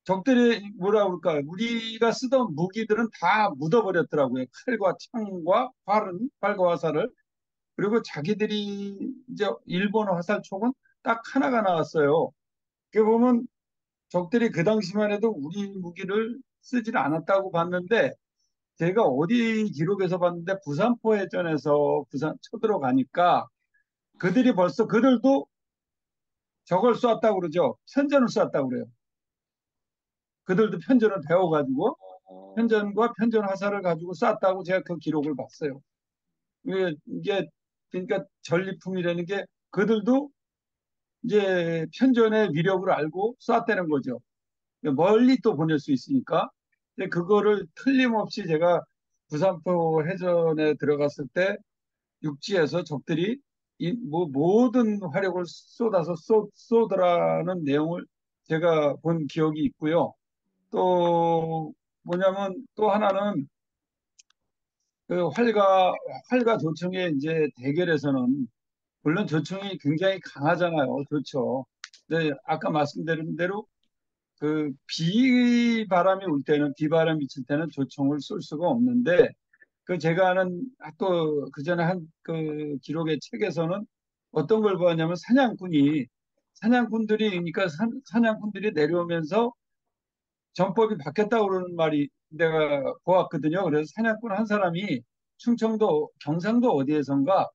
적들이 뭐라 그럴까 우리가 쓰던 무기들은 다 묻어버렸더라고요. 칼과 창과 활과 화살을. 그리고 자기들이 이제 일본 화살촉은 딱 하나가 나왔어요. 그 보면 적들이 그 당시만 해도 우리 무기를 쓰질 않았다고 봤는데 제가 어디 기록에서 봤는데 부산포 해전에서 부산 쳐들어가니까 그들이 벌써 그들도 저걸 쐈다고 그러죠. 편전을 쐈다고 그래요. 그들도 편전을 배워가지고 편전과 편전 화살을 가지고 쐈다고 제가 그 기록을 봤어요. 이게 그러니까 전리품이라는 게 그들도 이제 편전의 위력을 알고 쐈다는 거죠. 멀리 또 보낼 수 있으니까. 근데 그거를 틀림없이 제가 부산포 해전에 들어갔을 때 육지에서 적들이 뭐 모든 화력을 쏟아서 쏘더라는 내용을 제가 본 기억이 있고요. 또 뭐냐면 또 하나는 그 활과 조청의 이제 대결에서는 물론 조청이 굉장히 강하잖아요. 그렇죠. 근데 아까 말씀드린 대로 그 비바람이 올 때는 비바람이 미칠 때는 조총을 쏠 수가 없는데 그 제가 아는 또 그전에 한 그 기록의 책에서는 어떤 걸 보았냐면 사냥꾼들이 그러니까 사냥꾼들이 내려오면서 전법이 바뀌었다고 그러는 말이 내가 보았거든요. 그래서 사냥꾼 한 사람이 충청도 경상도 어디에선가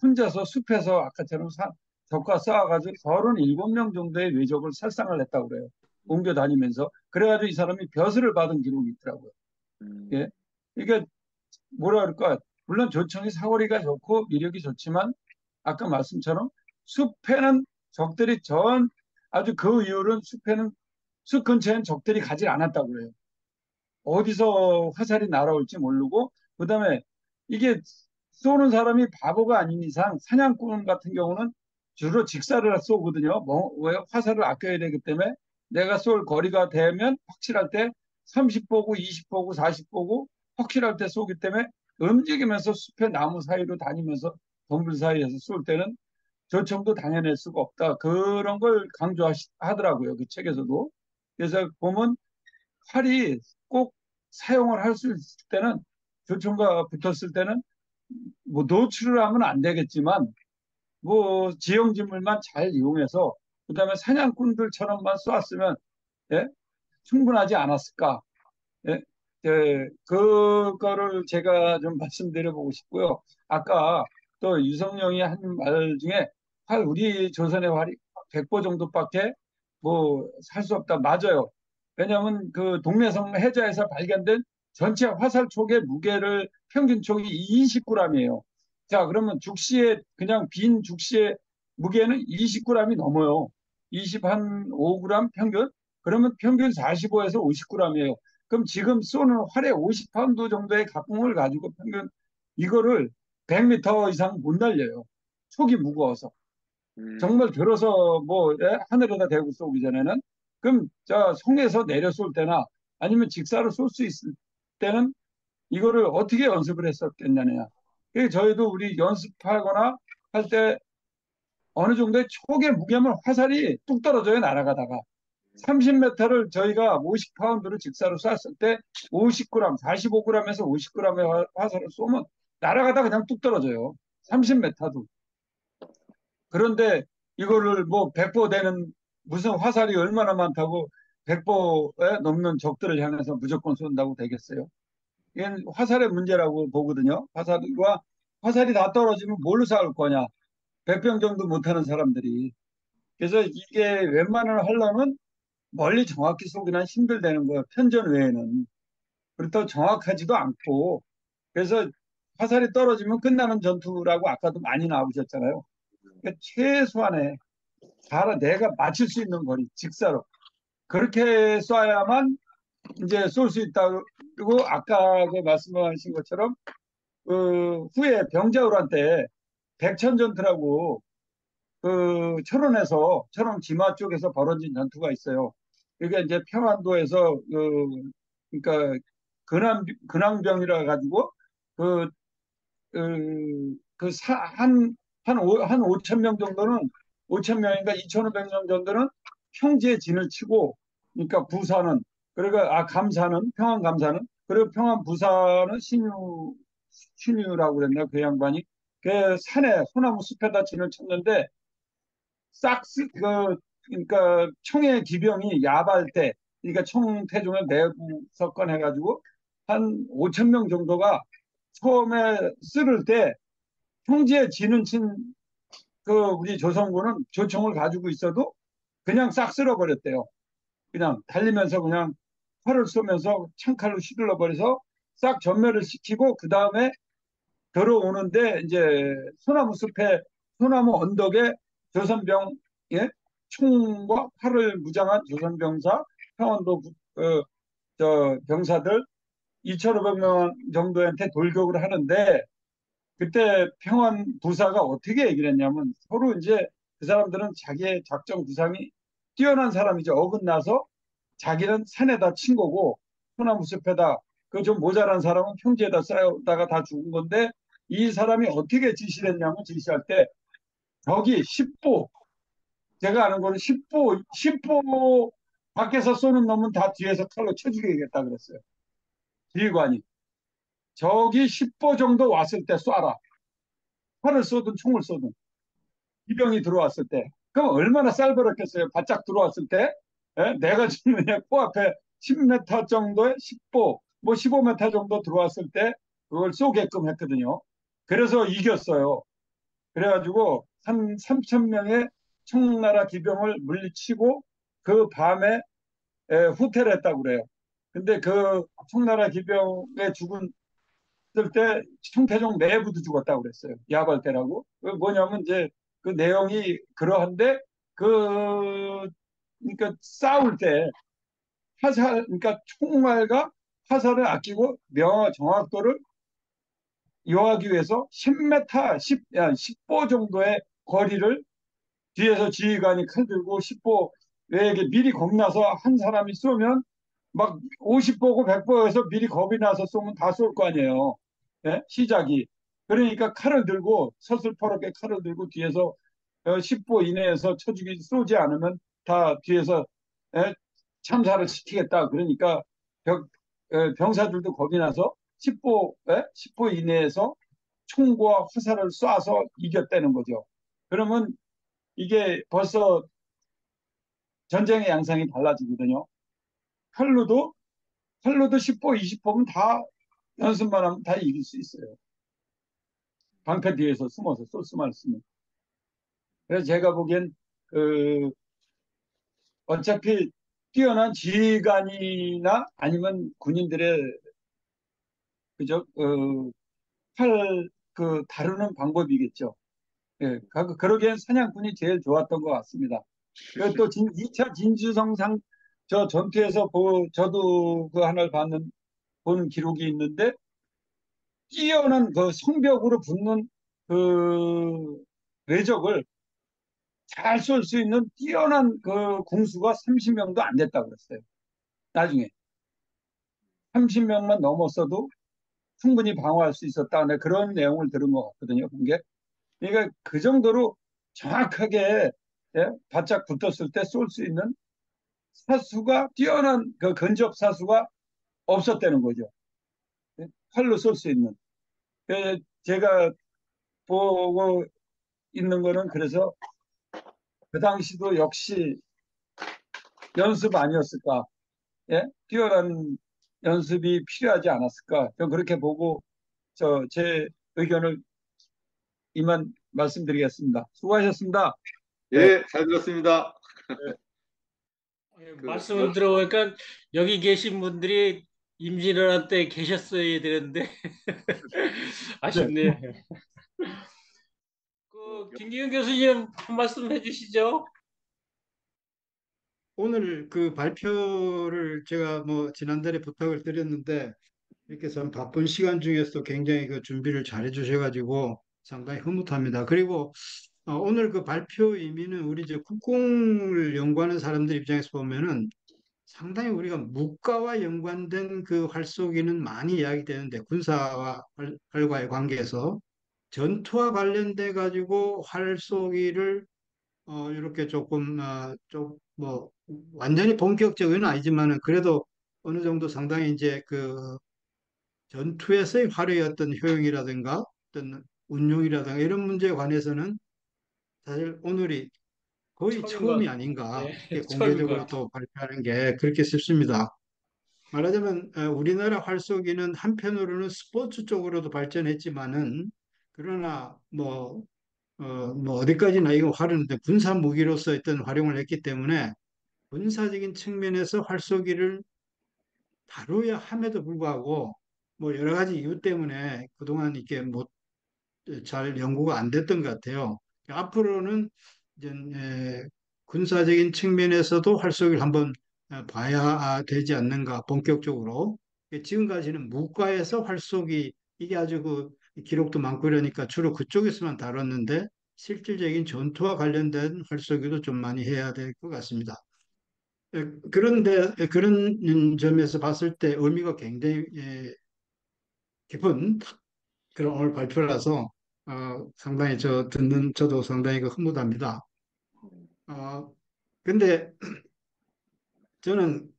혼자서 숲에서 아까처럼 적과 싸워가지고 37명 정도의 외적을 살상을 했다고 그래요. 옮겨 다니면서. 그래가지고 이 사람이 벼슬을 받은 기록이 있더라고요. 예. 이게 뭐라 그럴까. 물론 조청이 사거리가 좋고 위력이 좋지만 아까 말씀처럼 숲에는 적들이 아주 그 이후로는 숲 근처에는 적들이 가지 않았다고 그래요. 어디서 화살이 날아올지 모르고 그다음에 이게 쏘는 사람이 바보가 아닌 이상 사냥꾼 같은 경우는 주로 직사를 쏘거든요. 왜 화살을 아껴야 되기 때문에 내가 쏠 거리가 되면 확실할 때 30보고 20보고 40보고 확실할 때 쏘기 때문에 움직이면서 숲의 나무 사이로 다니면서 덤불 사이에서 쏠 때는 조청도 당해낼 수가 없다. 그런 걸 강조하더라고요. 그 책에서도. 그래서 보면 활이 꼭 사용을 할 수 있을 때는 조총과 붙었을 때는 뭐 노출을 하면 안 되겠지만 뭐 지형지물만 잘 이용해서 그다음에 사냥꾼들처럼만 쏘았으면 예? 충분하지 않았을까? 예? 그거를 제가 좀 말씀드려보고 싶고요. 아까 또 유성룡이 한 말 중에 우리 조선의 활이 100보 정도밖에 뭐 살 수 없다. 맞아요. 왜냐하면 그 동래성 해저에서 발견된 전체 화살 촉의 무게를 평균 촉이 29g이에요. 자, 그러면 죽시의 그냥 빈 죽시의 무게는 20g이 넘어요. 25g 평균? 그러면 평균 45에서 50g이에요. 그럼 지금 쏘는 활의 50파운드 정도의 가공을 가지고 평균 이거를 100m 이상 못 날려요. 촉이 무거워서. 정말 들어서 뭐 하늘에다 대고 쏘기 전에는 그럼 저 성에서 내려 쏠 때나 아니면 직사로 쏠 수 있을 때는 이거를 어떻게 연습을 했었겠느냐. 그래서 저희도 우리 연습하거나 할 때 어느 정도의 촉의 무게면 화살이 뚝 떨어져요, 날아가다가. 30m를 저희가 50파운드로 직사로 쐈을 때 50g, 45g에서 50g의 화살을 쏘면 날아가다 그냥 뚝 떨어져요. 30m도. 그런데 이거를 뭐 100보 되는 무슨 화살이 얼마나 많다고 100보에 넘는 적들을 향해서 무조건 쏜다고 되겠어요? 이건 화살의 문제라고 보거든요. 화살이 다 떨어지면 뭘로 싸울 거냐? 100병 정도 못하는 사람들이. 그래서 이게 웬만하면 하려면 멀리 정확히 쏘기는 힘들다는 거예요. 편전 외에는. 그렇다고 정확하지도 않고. 그래서 화살이 떨어지면 끝나는 전투라고 아까도 많이 나오셨잖아요. 그러니까 최소한의 내가 맞출 수 있는 거리, 직사로. 그렇게 쏴야만 이제 쏠 수 있다. 그리고 아까 그 말씀하신 것처럼 후에 병자호란 때 백천전투라고 그 철원 지마 쪽에서 벌어진 전투가 있어요. 그게 이제 평안도에서 그러니까 근황병이라 가지고 그, 한 5천 명 정도는 5천 명인가 2,500명 정도는 평지에 진을 치고 그러니까 부사는 그러니까 감사는 평안 감사는 그리고 평안 부사는 신유라고 그랬나 그 양반이 그 산에 소나무 숲에다 진을 쳤는데 그러니까 청해 기병이 야발 때, 그러니까 청태종을 내부 석관해가지고 한 5천 명 정도가 처음에 쓸을 때 평지에 지는 친 그 우리 조선군은 조총을 가지고 있어도 그냥 싹 쓸어버렸대요. 그냥 달리면서 그냥 활을 쏘면서 창칼로 휘둘러 버려서 싹 전멸을 시키고 그 다음에 들어오는데 이제 소나무 언덕에 조선병 예? 총과 활을 무장한 조선병사 평안도 저 병사들 2,500명 정도한테 돌격을 하는데 그때 평안 부사가 어떻게 얘기를 했냐면 서로 이제 그 사람들은 자기의 작전 구상이 뛰어난 사람이죠. 어긋나서 자기는 산에다 친 거고 소나무 숲에다 그 좀 모자란 사람은 평지에다 쌓여다가 다 죽은 건데 이 사람이 어떻게 지시를 했냐면 지시할 때 저기 10보 제가 아는 거는 10보 밖에서 쏘는 놈은 다 뒤에서 칼로 쳐 죽이겠다 그랬어요. 지휘관이. 저기 10보 정도 왔을 때 쏴라. 활을 쏘든 총을 쏘든 기병이 들어왔을 때 그럼 얼마나 쌀벌었겠어요. 바짝 들어왔을 때 내가 지금 그냥 코앞에 10m 정도의 10보 뭐 15m 정도 들어왔을 때 그걸 쏘게끔 했거든요. 그래서 이겼어요. 그래가지고 한 3천 명의 청나라 기병을 물리치고 그 밤에 후퇴를 했다고 그래요. 근데 그 청나라 기병에 죽은 때 청태종 내부도 죽었다고 그랬어요. 야발 때라고. 그 뭐냐면 이제 그 내용이 그러한데 그러니까 싸울 때 그러니까 총알과 화살을 아끼고 명화 정확도를 요하기 위해서 10m, 10보 정도의 거리를 뒤에서 지휘관이 칼 들고 10보 외에게 미리 겁나서 한 사람이 쏘면 막 50보고 100보에서 미리 겁이 나서 쏘면 다 쏠 거 아니에요. 예? 시작이. 그러니까 칼을 들고 서슬퍼렇게 칼을 들고 뒤에서 10보 이내에서 쳐주기 쏘지 않으면 다 뒤에서 예? 참사를 시키겠다. 그러니까 병사들도 겁이 나서 10보 이내에서 총과 화살을 쏴서 이겼다는 거죠. 그러면 이게 벌써 전쟁의 양상이 달라지거든요. 칼로도 10보, 20보면 다 연습만 하면 다 이길 수 있어요. 방패 뒤에서 숨어서 쏠 수만 있으면. 그래서 제가 보기엔 어차피 뛰어난 지휘관이나 아니면 군인들의 그죠 칼 다루는 방법이겠죠. 예, 그러기엔 사냥꾼이 제일 좋았던 것 같습니다. 그리고 또 2차 진주성상 저 전투에서 저도 그 하나를 보는 기록이 있는데 뛰어난 그 성벽으로 붙는 그 외적을 잘 쏠 수 있는 뛰어난 그 궁수가 30명도 안 됐다고 그랬어요. 나중에 30명만 넘었어도 충분히 방어할 수 있었다. 네, 그런 내용을 들은 것 같거든요. 그게 그러니까 그 정도로 정확하게 바짝 붙었을 때 쏠 수 있는 사수가 뛰어난 그 근접 사수가 없었다는 거죠. 활로 쏠 수 있는. 제가 보고 있는 거는 그래서 그 당시도 역시 연습 아니었을까? 예? 뛰어난 연습이 필요하지 않았을까? 저 그렇게 보고 제 의견을 이만 말씀드리겠습니다. 수고하셨습니다. 네. 예, 잘 들었습니다. 말씀을 들어보니까 여기 계신 분들이 임진왜란 때 계셨어야 되는데 네. 아쉽네요. 김기훈 교수님 한 말씀 해주시죠. 오늘 그 발표를 제가 뭐 지난달에 부탁을 드렸는데 이렇게 좀 바쁜 시간 중에서도 굉장히 그 준비를 잘 해주셔가지고 상당히 흐뭇합니다. 그리고 오늘 그 발표 의미는 우리 이제 국공을 연구하는 사람들 입장에서 보면은 상당히 우리가 국가와 연관된 그 활쏘기는 많이 이야기되는데 군사와 활과의 관계에서 전투와 관련돼 가지고 활쏘기를 이렇게 조금 좀뭐 완전히 본격적은 아니지만은 그래도 어느 정도 상당히 이제 그 전투에서의 활의 어떤 효용이라든가 어떤 운용이라든가 이런 문제에 관해서는 사실 오늘이 거의 처음인 것 처음이 같아요. 아닌가 예, 이렇게 처음인 것 공개적으로 같아요. 또 발표하는 게 그렇게 싶습니다. 말하자면 우리나라 활쏘기는 한편으로는 스포츠 쪽으로도 발전했지만은 그러나 뭐 어디까지나 이거 활은 군사 무기로서 어떤 활용을 했기 때문에 군사적인 측면에서 활쏘기를 다루어야 함에도 불구하고 뭐 여러 가지 이유 때문에 그동안 이렇게 못 잘 연구가 안 됐던 것 같아요. 앞으로는 이제 군사적인 측면에서도 활쏘기를 한번 봐야 되지 않는가 본격적으로. 지금까지는 무과에서 활쏘기 이게 아주 그 기록도 많고 이러니까 주로 그쪽에서만 다뤘는데 실질적인 전투와 관련된 활쏘기도 좀 많이 해야 될 것 같습니다. 그런데 그런 점에서 봤을 때 의미가 굉장히 깊은 그런 오늘 발표라서 상당히 저도 상당히 그 흐뭇합니다. 근데 저는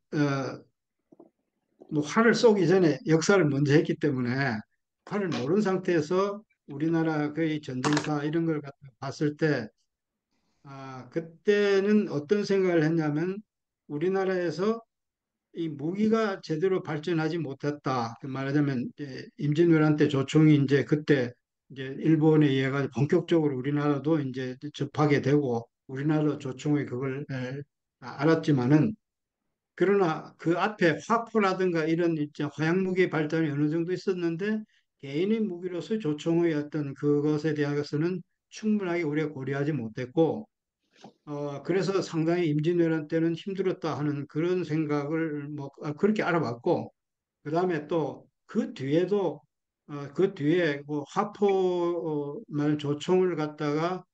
뭐 활을 쏘기 전에 역사를 먼저 했기 때문에 활을 모르는 상태에서 우리나라 거의 전쟁사 이런 걸 봤을 때 그때는 어떤 생각을 했냐면 우리나라에서 이 무기가 제대로 발전하지 못했다. 그 말하자면 이제 임진왜란 때 조총이 이제 그때 이제 일본에 의해 가지고 본격적으로 우리나라도 이제 접하게 되고 우리나라도 조총의 그걸 알았지만은 그러나 그 앞에 화포라든가 이런 이제 화약 무기의 발전이 어느 정도 있었는데 개인의 무기로서 조총의 어떤 그것에 대해서는 충분하게 우리가 고려하지 못했고 그래서 상당히 임진왜란 때는 힘들었다 하는 그런 생각을 뭐 그렇게 알아봤고 그다음에 또 그 뒤에도 그 뒤에 뭐 화포 조총을 갖다가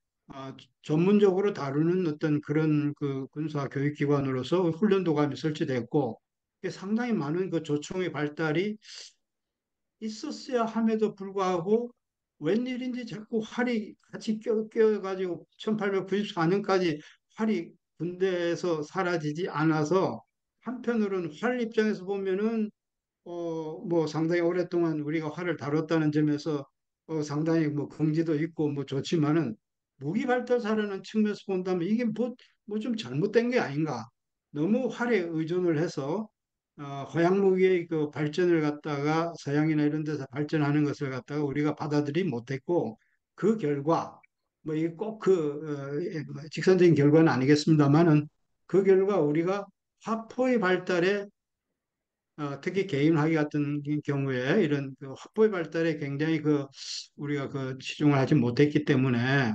전문적으로 다루는 어떤 그런 그 군사 교육기관으로서 훈련도감이 설치됐고 상당히 많은 그 조총의 발달이 있었어야 함에도 불구하고 웬일인지 자꾸 활이 같이 껴가지고 1894년까지 활이 군대에서 사라지지 않아서 한편으로는 활 입장에서 보면은 뭐 상당히 오랫동안 우리가 활을 다뤘다는 점에서 상당히 뭐 긍지도 있고 뭐 좋지만은 무기 발달사라는 측면에서 본다면 이게 뭐 좀 잘못된 게 아닌가. 너무 활에 의존을 해서 화약 무기의 그 발전을 갖다가 서양이나 이런 데서 발전하는 것을 갖다가 우리가 받아들이지 못했고 그 결과 뭐 이게 꼭 직선적인 결과는 아니겠습니다만은 그 결과 우리가 화포의 발달에 특히 개인화기 같은 경우에 이런 그 확보의 발달에 굉장히 우리가 그 치중을 하지 못했기 때문에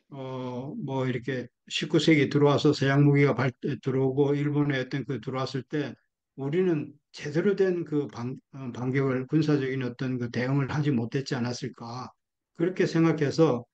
뭐 이렇게 19세기 들어와서 서양 무기가 들어오고 일본의 어떤 그 들어왔을 때 우리는 제대로 된 그 반격을 군사적인 어떤 그 대응을 하지 못했지 않았을까 그렇게 생각해서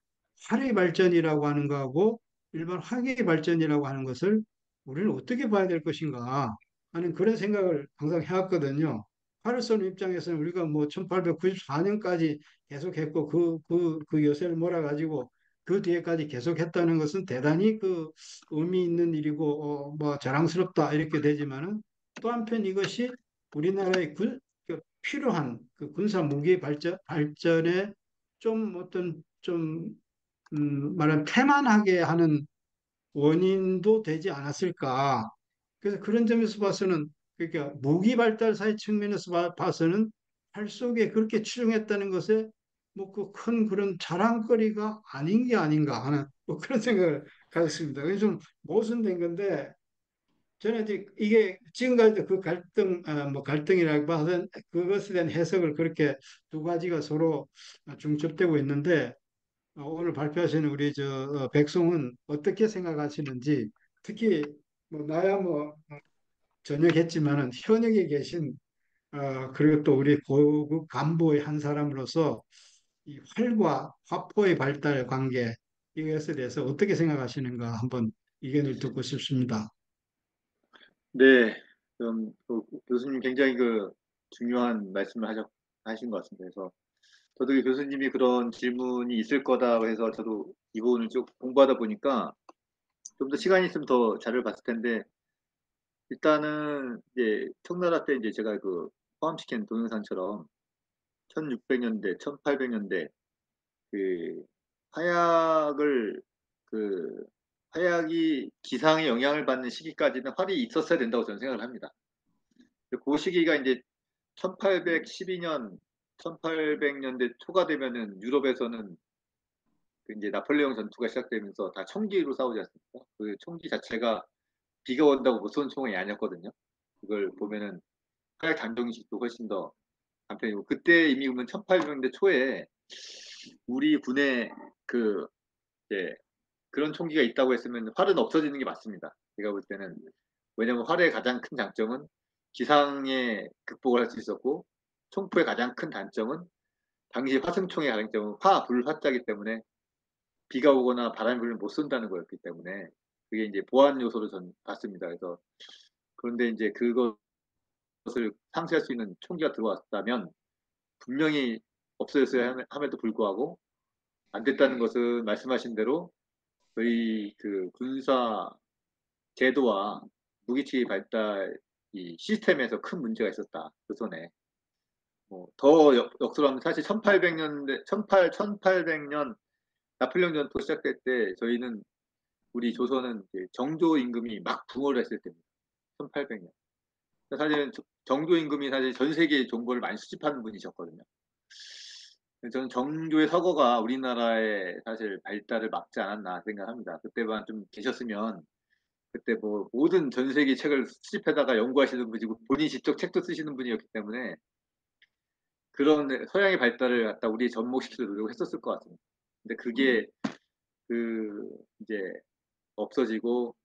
활의 발전이라고 하는 거하고 일반 화기의 발전이라고 하는 것을 우리는 어떻게 봐야 될 것인가 하는 그런 생각을 항상 해왔거든요. 활을 쏘는 입장에서는 우리가 뭐 1894년까지 계속했고 그 요새를 몰아가지고 그 뒤에까지 계속했다는 것은 대단히 그 의미 있는 일이고 뭐 자랑스럽다 이렇게 되지만은 또 한편 이것이 우리나라의 그 필요한 그 군사 무기 발전에 좀 어떤 좀 말하면 태만하게 하는 원인도 되지 않았을까. 그래서 그런 점에서 봐서는 그러니까 무기 발달사의 측면에서 봐서는 활 속에 그렇게 추정했다는 것에 뭐 그 큰 그런 자랑거리가 아닌 게 아닌가 하는 뭐 그런 생각을 가졌습니다. 그래서 좀 모순된 건데 저는 이제 이게 지금까지도 그 갈등, 뭐 갈등이라고 하든 그것에 대한 해석을 그렇게 두 가지가 서로 중첩되고 있는데 오늘 발표하시는 우리 백송은 어떻게 생각하시는지 특히 뭐 나야 뭐 전역했지만은 현역에 계신 그리고 또 우리 고급 간부의 한 사람으로서 이 활과 화포의 발달 관계 이것에 대해서 어떻게 생각하시는가 한번 의견을 듣고 싶습니다. 네, 교수님 굉장히 중요한 말씀을 하신 것 같습니다. 그래서 저도 이 교수님이 그런 질문이 있을 거다 해서 저도 이 부분을 쭉 공부하다 보니까 좀 더 시간이 있으면 더 자료를 봤을 텐데, 일단은 이제 청나라 때 이제 제가 포함시킨 동영상처럼 1600년대, 1800년대 그 화약을 그 화약이 기상의 영향을 받는 시기까지는 활이 있었어야 된다고 저는 생각을 합니다. 그 시기가 이제 1812년, 1800년대 초가 되면은 유럽에서는 이제 나폴레옹 전투가 시작되면서 다 총기로 싸우지 않습니까? 그 총기 자체가 비가 온다고 못 쏘는 총이 아니었거든요. 그걸 보면은 화약 단정식도 훨씬 더 간편이고, 그때 이미 보면 1800년대 초에 우리 군에 이제 그런 총기가 있다고 했으면 활은 없어지는 게 맞습니다. 제가 볼 때는. 왜냐하면 활의 가장 큰 장점은 기상에 극복을 할 수 있었고, 총포의 가장 큰 단점은 당시 화승총의 가장 점은 불화자이기 때문에 비가 오거나 바람이 불면 못 쏜다는 거였기 때문에 그게 이제 보안 요소로 전 봤습니다. 그래서 그런데 이제 그것을 상쇄할 수 있는 총기가 들어왔다면 분명히 없어졌어야 함에도 불구하고 안 됐다는 것은 말씀하신 대로 저희 군사 제도와 무기체계 발달 이 시스템에서 큰 문제가 있었다. 조선에. 더 역설하면 사실 1800년대 1800년 나폴레옹 전투 시작될 때 저희는 우리 조선은 정조 임금이 막 붕어를 했을 때입니다. 1800년. 사실은 정조 임금이 사실 전 세계 정보를 많이 수집하는 분이셨거든요. 저는 정조의 서거가 우리나라의 사실 발달을 막지 않았나 생각합니다. 그때만 좀 계셨으면 그때 뭐 모든 전 세계 책을 수집해다가 연구하시는 분이고 본인 직접 책도 쓰시는 분이었기 때문에 그런 서양의 발달을 갖다 우리 접목시키려 노력했었을 것 같습니다. 근데 그게 이제 없어지고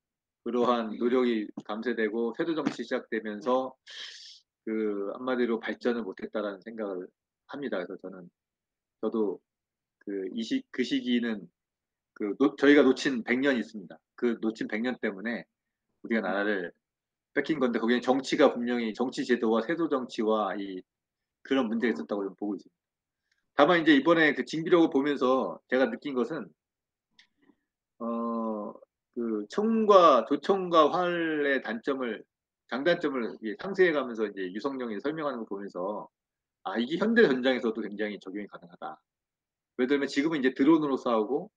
그러한 노력이 감쇄되고 세도 정치 시작되면서 한마디로 발전을 못했다라는 생각을 합니다. 그래서 저도 그 시기는 저희가 놓친 100년이 있습니다. 그 놓친 100년 때문에 우리가 나라를 뺏긴 건데 거기에 정치가 분명히 정치 제도와 세도 정치와 그런 문제가 있었다고 좀 보고 있습니다. 다만 이제 이번에 징비록을 보면서 제가 느낀 것은 총과 조총과 활의 장단점을 상세해가면서 이제 유성룡이 설명하는 걸 보면서 이게 현대 전장에서도 굉장히 적용이 가능하다. 예를 들면 지금은 이제 드론으로 싸우고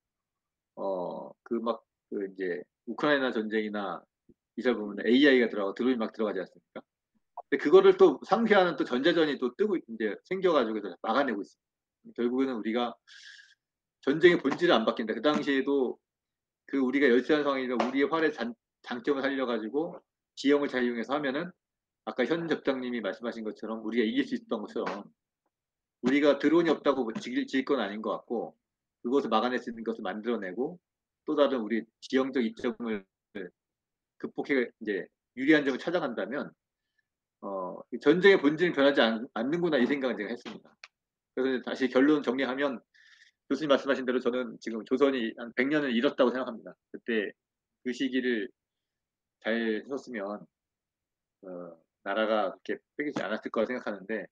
이제 우크라이나 전쟁이나 이사 보면 AI가 드론이 막 들어가지 않습니까? 근데 그거를 또 상쇄하는 또 전자전이 또 뜨고 이제 생겨가지고 막아내고 있습니다. 결국에는 우리가 전쟁의 본질을 안 바뀐다. 그 당시에도 우리가 열세한 상황이니까 우리의 활의 장점을 살려가지고 지형을 잘 이용해서 하면은 아까 현 접장님이 말씀하신 것처럼 우리가 이길 수 있었던 것처럼 우리가 드론이 없다고 질 건 아닌 것 같고 그것을 막아낼 수 있는 것을 만들어내고 또 다른 우리 지형적 이점을 극복해 이제 유리한 점을 찾아간다면 전쟁의 본질은 변하지 않는구나 이 생각을 제가 했습니다. 그래서 다시 결론 정리하면 교수님 말씀하신 대로 저는 지금 조선이 한 100년을 잃었다고 생각합니다. 그때 그 시기를 잘 했었으면 나라가 그렇게 뺏기지 않았을 거라 생각하는데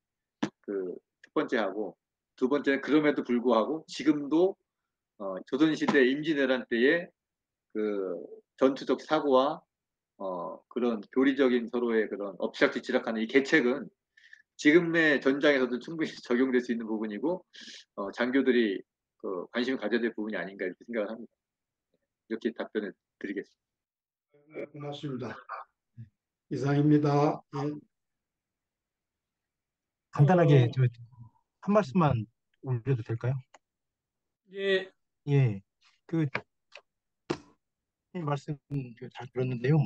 첫 번째하고 두 번째는 그럼에도 불구하고 지금도 조선시대 임진왜란 때의 전투적 사고와 그런 교리적인 서로의 그런 엎치락뒤치락하는 이 계책은 지금의 전장에서도 충분히 적용될 수 있는 부분이고 장교들이 관심을 가져야 될 부분이 아닌가 이렇게 생각을 합니다. 이렇게 답변을 드리겠습니다. 고맙습니다. 이상입니다. 예. 간단하게 어, 한 말씀만 올려도 될까요? 예, 예, 그 말씀 잘 들었는데요.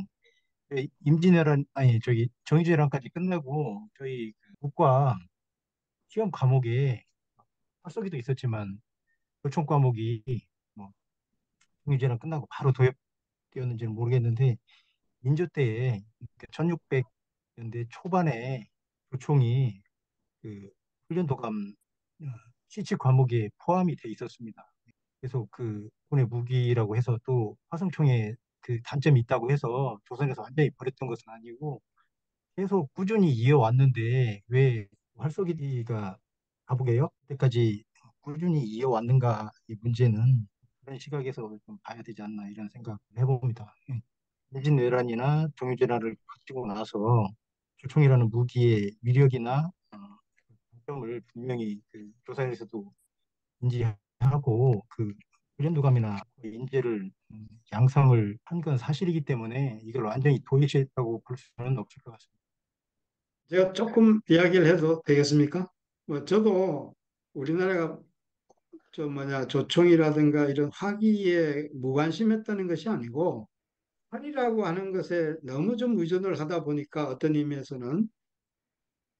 임진왜란 아니 저기 정유재란까지 끝나고 저희 그 국과 시험 과목에 학석이도 있었지만 교총 과목이 뭐 정유재란 끝나고 바로 도입되었는지는 모르겠는데 민조 때에 1600년대 초반에 교총이 그 훈련도감 시치 과목에 포함이 돼 있었습니다. 그래서 그 군의 무기라고 해서 또 화성총에 그 단점이 있다고 해서 조선에서 완전히 버렸던 것은 아니고 계속 꾸준히 이어왔는데 왜 활쏘기가 가보게요? 그때까지 꾸준히 이어왔는가 이 문제는 그런 시각에서 좀 봐야 되지 않나 이런 생각을 해봅니다. 임진왜란이나 정유재란을 거치고 나서 조총이라는 무기의 위력이나 장점을 분명히 그 조사에서도 인지하고 그 훈련도감이나 인재를 양성을 한 건 사실이기 때문에 이걸 완전히 도외시했다고 볼 수는 없을 것 같습니다. 제가 조금 이야기를 해도 되겠습니까? 뭐 저도 우리나라가 저 뭐냐 조총이라든가 이런 화기에 무관심했다는 것이 아니고 활이라고 하는 것에 너무 좀 의존을 하다 보니까 어떤 의미에서는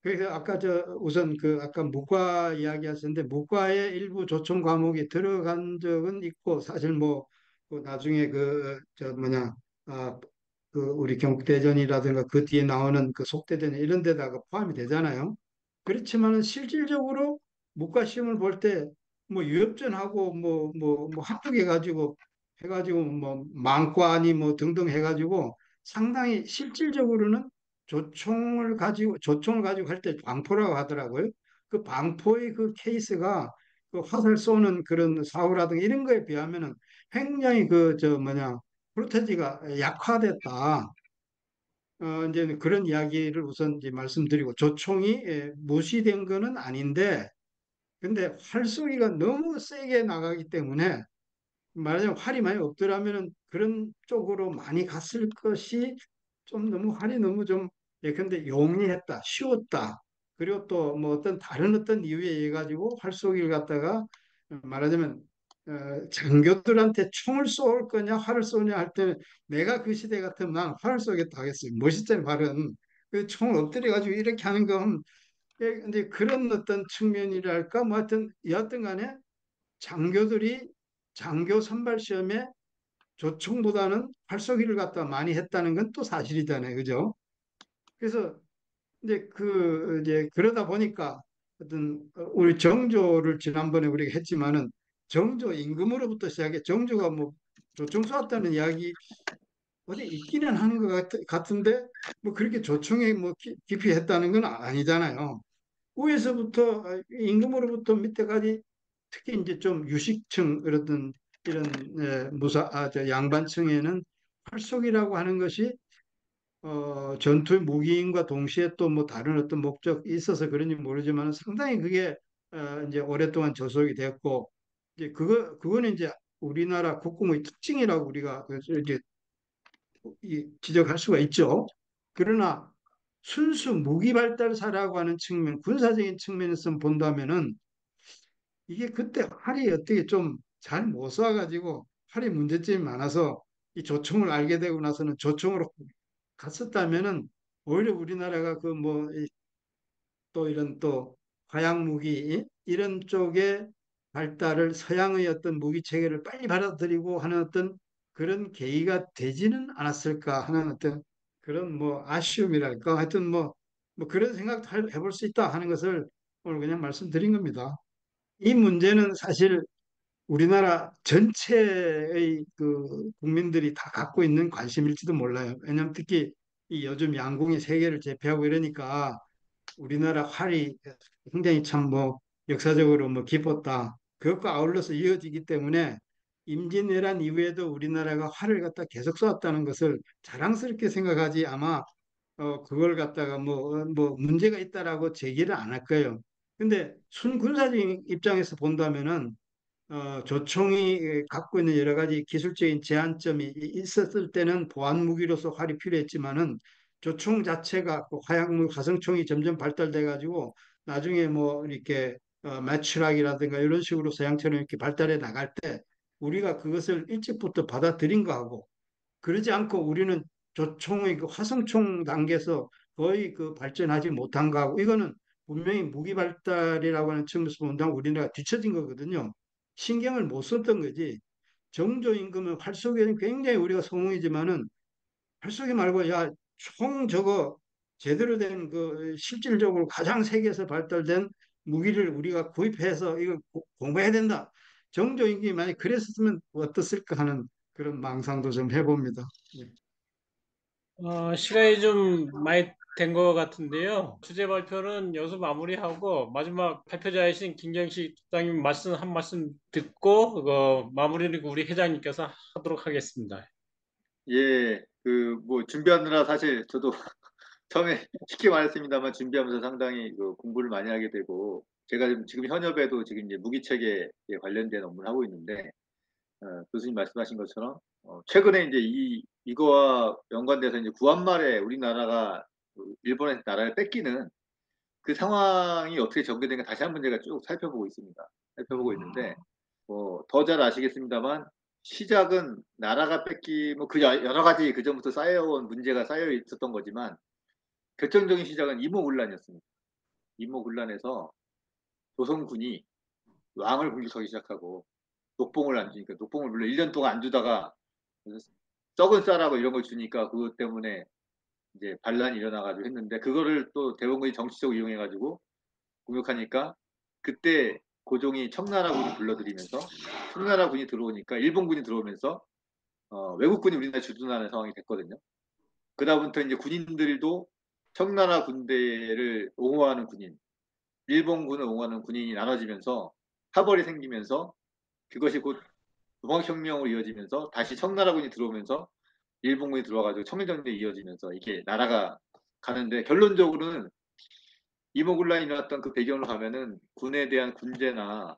그래서 아까 저 우선 그 아까 무과 이야기하셨는데 무과의 일부 조총 과목이 들어간 적은 있고 사실 뭐그 나중에 그 저 뭐냐 아 그 우리 경국대전이라든가 그 뒤에 나오는 그 속대전 이런 데다가 포함이 되잖아요. 그렇지만은 실질적으로 무과 시험을 볼 때 뭐 유협전하고 뭐 합격해가지고 해가지고 뭐 망과니 뭐 등등 해가지고 상당히 실질적으로는 조총을 가지고 할 때 방포라고 하더라고요. 그 방포의 그 케이스가 그 화살 쏘는 그런 사고라든가 이런 거에 비하면은 굉장히 그 저 뭐냐 프로테지가 약화됐다. 이제 그런 이야기를 우선 이제 말씀드리고 조총이 무시된 거는 아닌데 근데 활쏘기가 너무 세게 나가기 때문에 말하자면 활이 많이 없더라면은 그런 쪽으로 많이 갔을 것이 좀 너무 활이 너무 좀 예컨대 용이했다, 쉬웠다. 그리고 또 뭐 어떤 다른 어떤 이유에 의해 가지고 활쏘기를 갖다가 말하자면 장교들한테 총을 쏠 거냐 활을 쏘냐 할 때는 내가 그 시대 같으면 난 활을 쏘겠다 하겠어요. 멋있잖아요, 활은. 그 총을 엎드려 가지고 이렇게 하는 건 근데 그런 어떤 측면이랄까 뭐 하여튼 여하튼 간에 장교들이 장교 선발 시험에 조총보다는 활쏘기를 갖다 많이 했다는 건 또 사실이잖아요. 그죠? 그래서 이제 그러다 보니까 어떤 우리 정조를 지난번에 우리가 했지만은 정조 임금으로부터 시작해 정조가 뭐 조총 쏘았다는 이야기 어디 있기는 하는 것 같은데 뭐 그렇게 조총에 뭐 깊이 했다는 건 아니잖아요. 위에서부터 임금으로부터 밑에까지 특히 이제 좀 유식층 그런 이런 저 양반층에는 활쏘기라고 하는 것이 전투의 무기임과 동시에 또 뭐 다른 어떤 목적이 있어서 그런지 모르지만 상당히 그게 이제 오랫동안 저속이 됐고 이제 그거는 이제 우리나라 국궁의 특징이라고 우리가 이제 지적할 수가 있죠. 그러나 순수 무기 발달사라고 하는 측면, 군사적인 측면에서 본다면은 이게 그때 활이 어떻게 좀 잘 못 쏴가지고 활이 문제점이 많아서 이 조총을 알게 되고 나서는 조총으로 갔었다면은 오히려 우리나라가 그 뭐 또 이런 또 화약 무기 이런 쪽의 발달을 서양의 어떤 무기 체계를 빨리 받아들이고 하는 어떤 그런 계기가 되지는 않았을까 하는 어떤 그런 뭐 아쉬움이랄까 하여튼 뭐 그런 생각도 해볼 수 있다 하는 것을 오늘 그냥 말씀드린 겁니다. 이 문제는 사실 우리나라 전체의 그 국민들이 다 갖고 있는 관심일지도 몰라요. 왜냐하면 특히 이 요즘 양궁이 세계를 제패하고 이러니까 우리나라 활이 굉장히 참 뭐 역사적으로 뭐 깊었다. 그것과 아울러서 이어지기 때문에 임진왜란 이후에도 우리나라가 활을 갖다 계속 쏘았다는 것을 자랑스럽게 생각하지 아마 그걸 갖다가 뭐 문제가 있다라고 제기를 안 할 거예요. 근데 순군사적인 입장에서 본다면은 조총이 갖고 있는 여러 가지 기술적인 제한점이 있었을 때는 보안 무기로서 활이 필요했지만은 조총 자체가 그 화성총이 점점 발달돼 가지고 나중에 뭐 이렇게 매출학이라든가 이런 식으로 서양처럼 이렇게 발달해 나갈 때 우리가 그것을 일찍부터 받아들인 거하고 그러지 않고 우리는 조총의 그 화성총 단계에서 거의 그 발전하지 못한 거하고 이거는 분명히 무기 발달이라고 하는 측면에서 본다면 우리나라가 뒤처진 거거든요. 신경을 못 썼던 거지. 정조임금은 활쏘기는 굉장히 우리가 성공이지만은 활쏘기 말고 야, 총 저거 제대로 된 그 실질적으로 가장 세계에서 발달된 무기를 우리가 구입해서 이걸 공부해야 된다. 정조임금이 만약 그랬으면 어떻을까 하는 그런 망상도 좀 해봅니다. 예. 시간이 좀 많이 된 것 같은데요. 주제 발표는 여기서 마무리하고 마지막 발표자이신 김경식 국장님 말씀 한 말씀 듣고 마무리는 우리 회장님께서 하도록 하겠습니다. 예, 뭐 준비하느라 사실 저도 처음에 쉽게 말했습니다만 준비하면서 상당히 그 공부를 많이 하게 되고 제가 지금 현업에도 지금 이제 무기체계에 관련된 업무를 하고 있는데 교수님 말씀하신 것처럼 최근에 이제 이거와 연관돼서 이제 구한말에 우리나라가 그 일본의 나라를 뺏기는 그 상황이 어떻게 전개된가 다시 한번 제가 쭉 살펴보고 있습니다. 살펴보고 있는데 더 잘 아시겠습니다만 시작은 나라가 뭐 그 여러 가지 그 전부터 쌓여온 문제가 쌓여 있었던 거지만 결정적인 시작은 이모군란이었습니다. 이모군란에서 조선군이 왕을 공격하기 시작하고 녹봉을 안 주니까 녹봉을 물론 1년 동안 안 주다가 썩은 쌀하고 이런 걸 주니까 그것 때문에 이제 반란이 일어나가지고 했는데 그거를 또 대원군이 정치적으로 이용해가지고 공격하니까 그때 고종이 청나라군이 불러들이면서 청나라군이 들어오니까 일본군이 들어오면서 외국군이 우리나라에 주둔하는 상황이 됐거든요. 그다음부터 이제 군인들도 청나라 군대를 옹호하는 군인, 일본군을 옹호하는 군인이 나눠지면서 파벌이 생기면서 그것이 곧 동학혁명으로 이어지면서 다시 청나라군이 들어오면서 일본군이 들어와가지고 청일전쟁이 이어지면서 이게 나라가 가는데 결론적으로는 이모군란이 일어났던 그 배경으로 가면은 군에 대한 군제나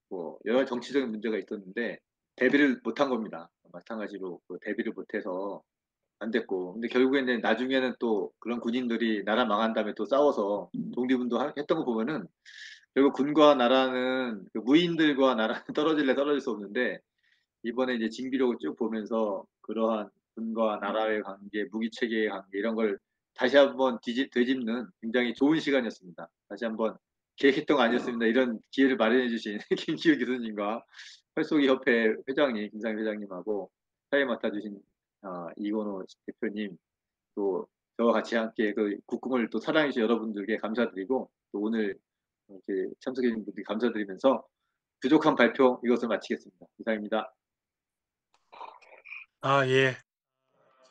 뭐 여러 정치적인 문제가 있었는데 대비를 못한 겁니다. 마찬가지로 대비를 못해서 안 됐고 근데 결국에는 나중에는 또 그런 군인들이 나라 망한 다음에 또 싸워서 독립운동 했던 거 보면은 결국 군과 나라는 그 무인들과 나라는 떨어질래 떨어질 수 없는데 이번에 이제 징비록을 쭉 보면서 그러한 군과 나라의 관계, 무기 체계의 관계 이런 걸 다시 한번 되짚는 굉장히 좋은 시간이었습니다. 다시 한번 계획했던 거 아니었습니다. 이런 기회를 마련해 주신 김기우 교수님과 활쏘기 협회 회장님, 김상 회장님하고 사회 맡아주신 이건호 대표님 또 저와 같이 함께 그 국궁을 또 사랑해 주신 여러분들께 감사드리고 또 오늘 이렇게 참석해 주신 분들께 감사드리면서 부족한 발표 이것을 마치겠습니다. 이상입니다. 예.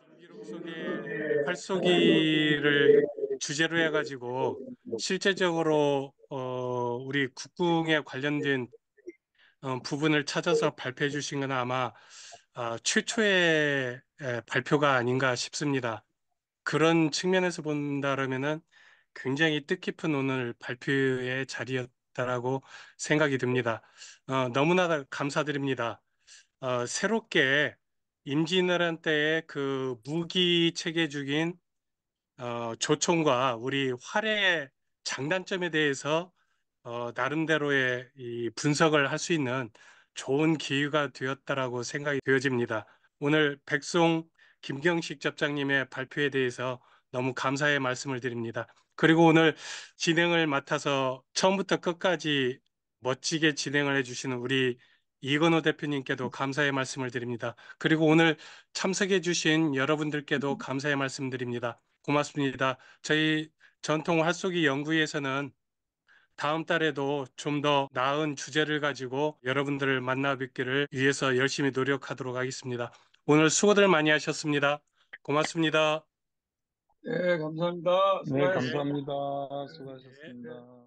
징비록 속에 활쏘기를 주제로 해가지고 실제적으로 우리 국궁에 관련된 부분을 찾아서 발표해 주신 건 아마 최초의 발표가 아닌가 싶습니다. 그런 측면에서 본다면은 굉장히 뜻깊은 오늘 발표의 자리였다라고 생각이 듭니다. 너무나 감사드립니다. 새롭게 임진왜란 때의 그 무기 체계 중인 조총과 우리 활의 장단점에 대해서 나름대로의 이 분석을 할 수 있는 좋은 기회가 되었다라고 생각이 되어집니다. 오늘 백송 김경식 접장님의 발표에 대해서 너무 감사의 말씀을 드립니다. 그리고 오늘 진행을 맡아서 처음부터 끝까지 멋지게 진행을 해주시는 우리 이건호 대표님께도 감사의 말씀을 드립니다. 그리고 오늘 참석해 주신 여러분들께도 감사의 말씀드립니다. 고맙습니다. 저희 전통 활쏘기 연구위에서는 다음 달에도 좀 더 나은 주제를 가지고 여러분들을 만나 뵙기를 위해서 열심히 노력하도록 하겠습니다. 오늘 수고들 많이 하셨습니다. 고맙습니다. 네, 감사합니다. 네, 수고하셨습니다. 감사합니다. 네. 수고하셨습니다.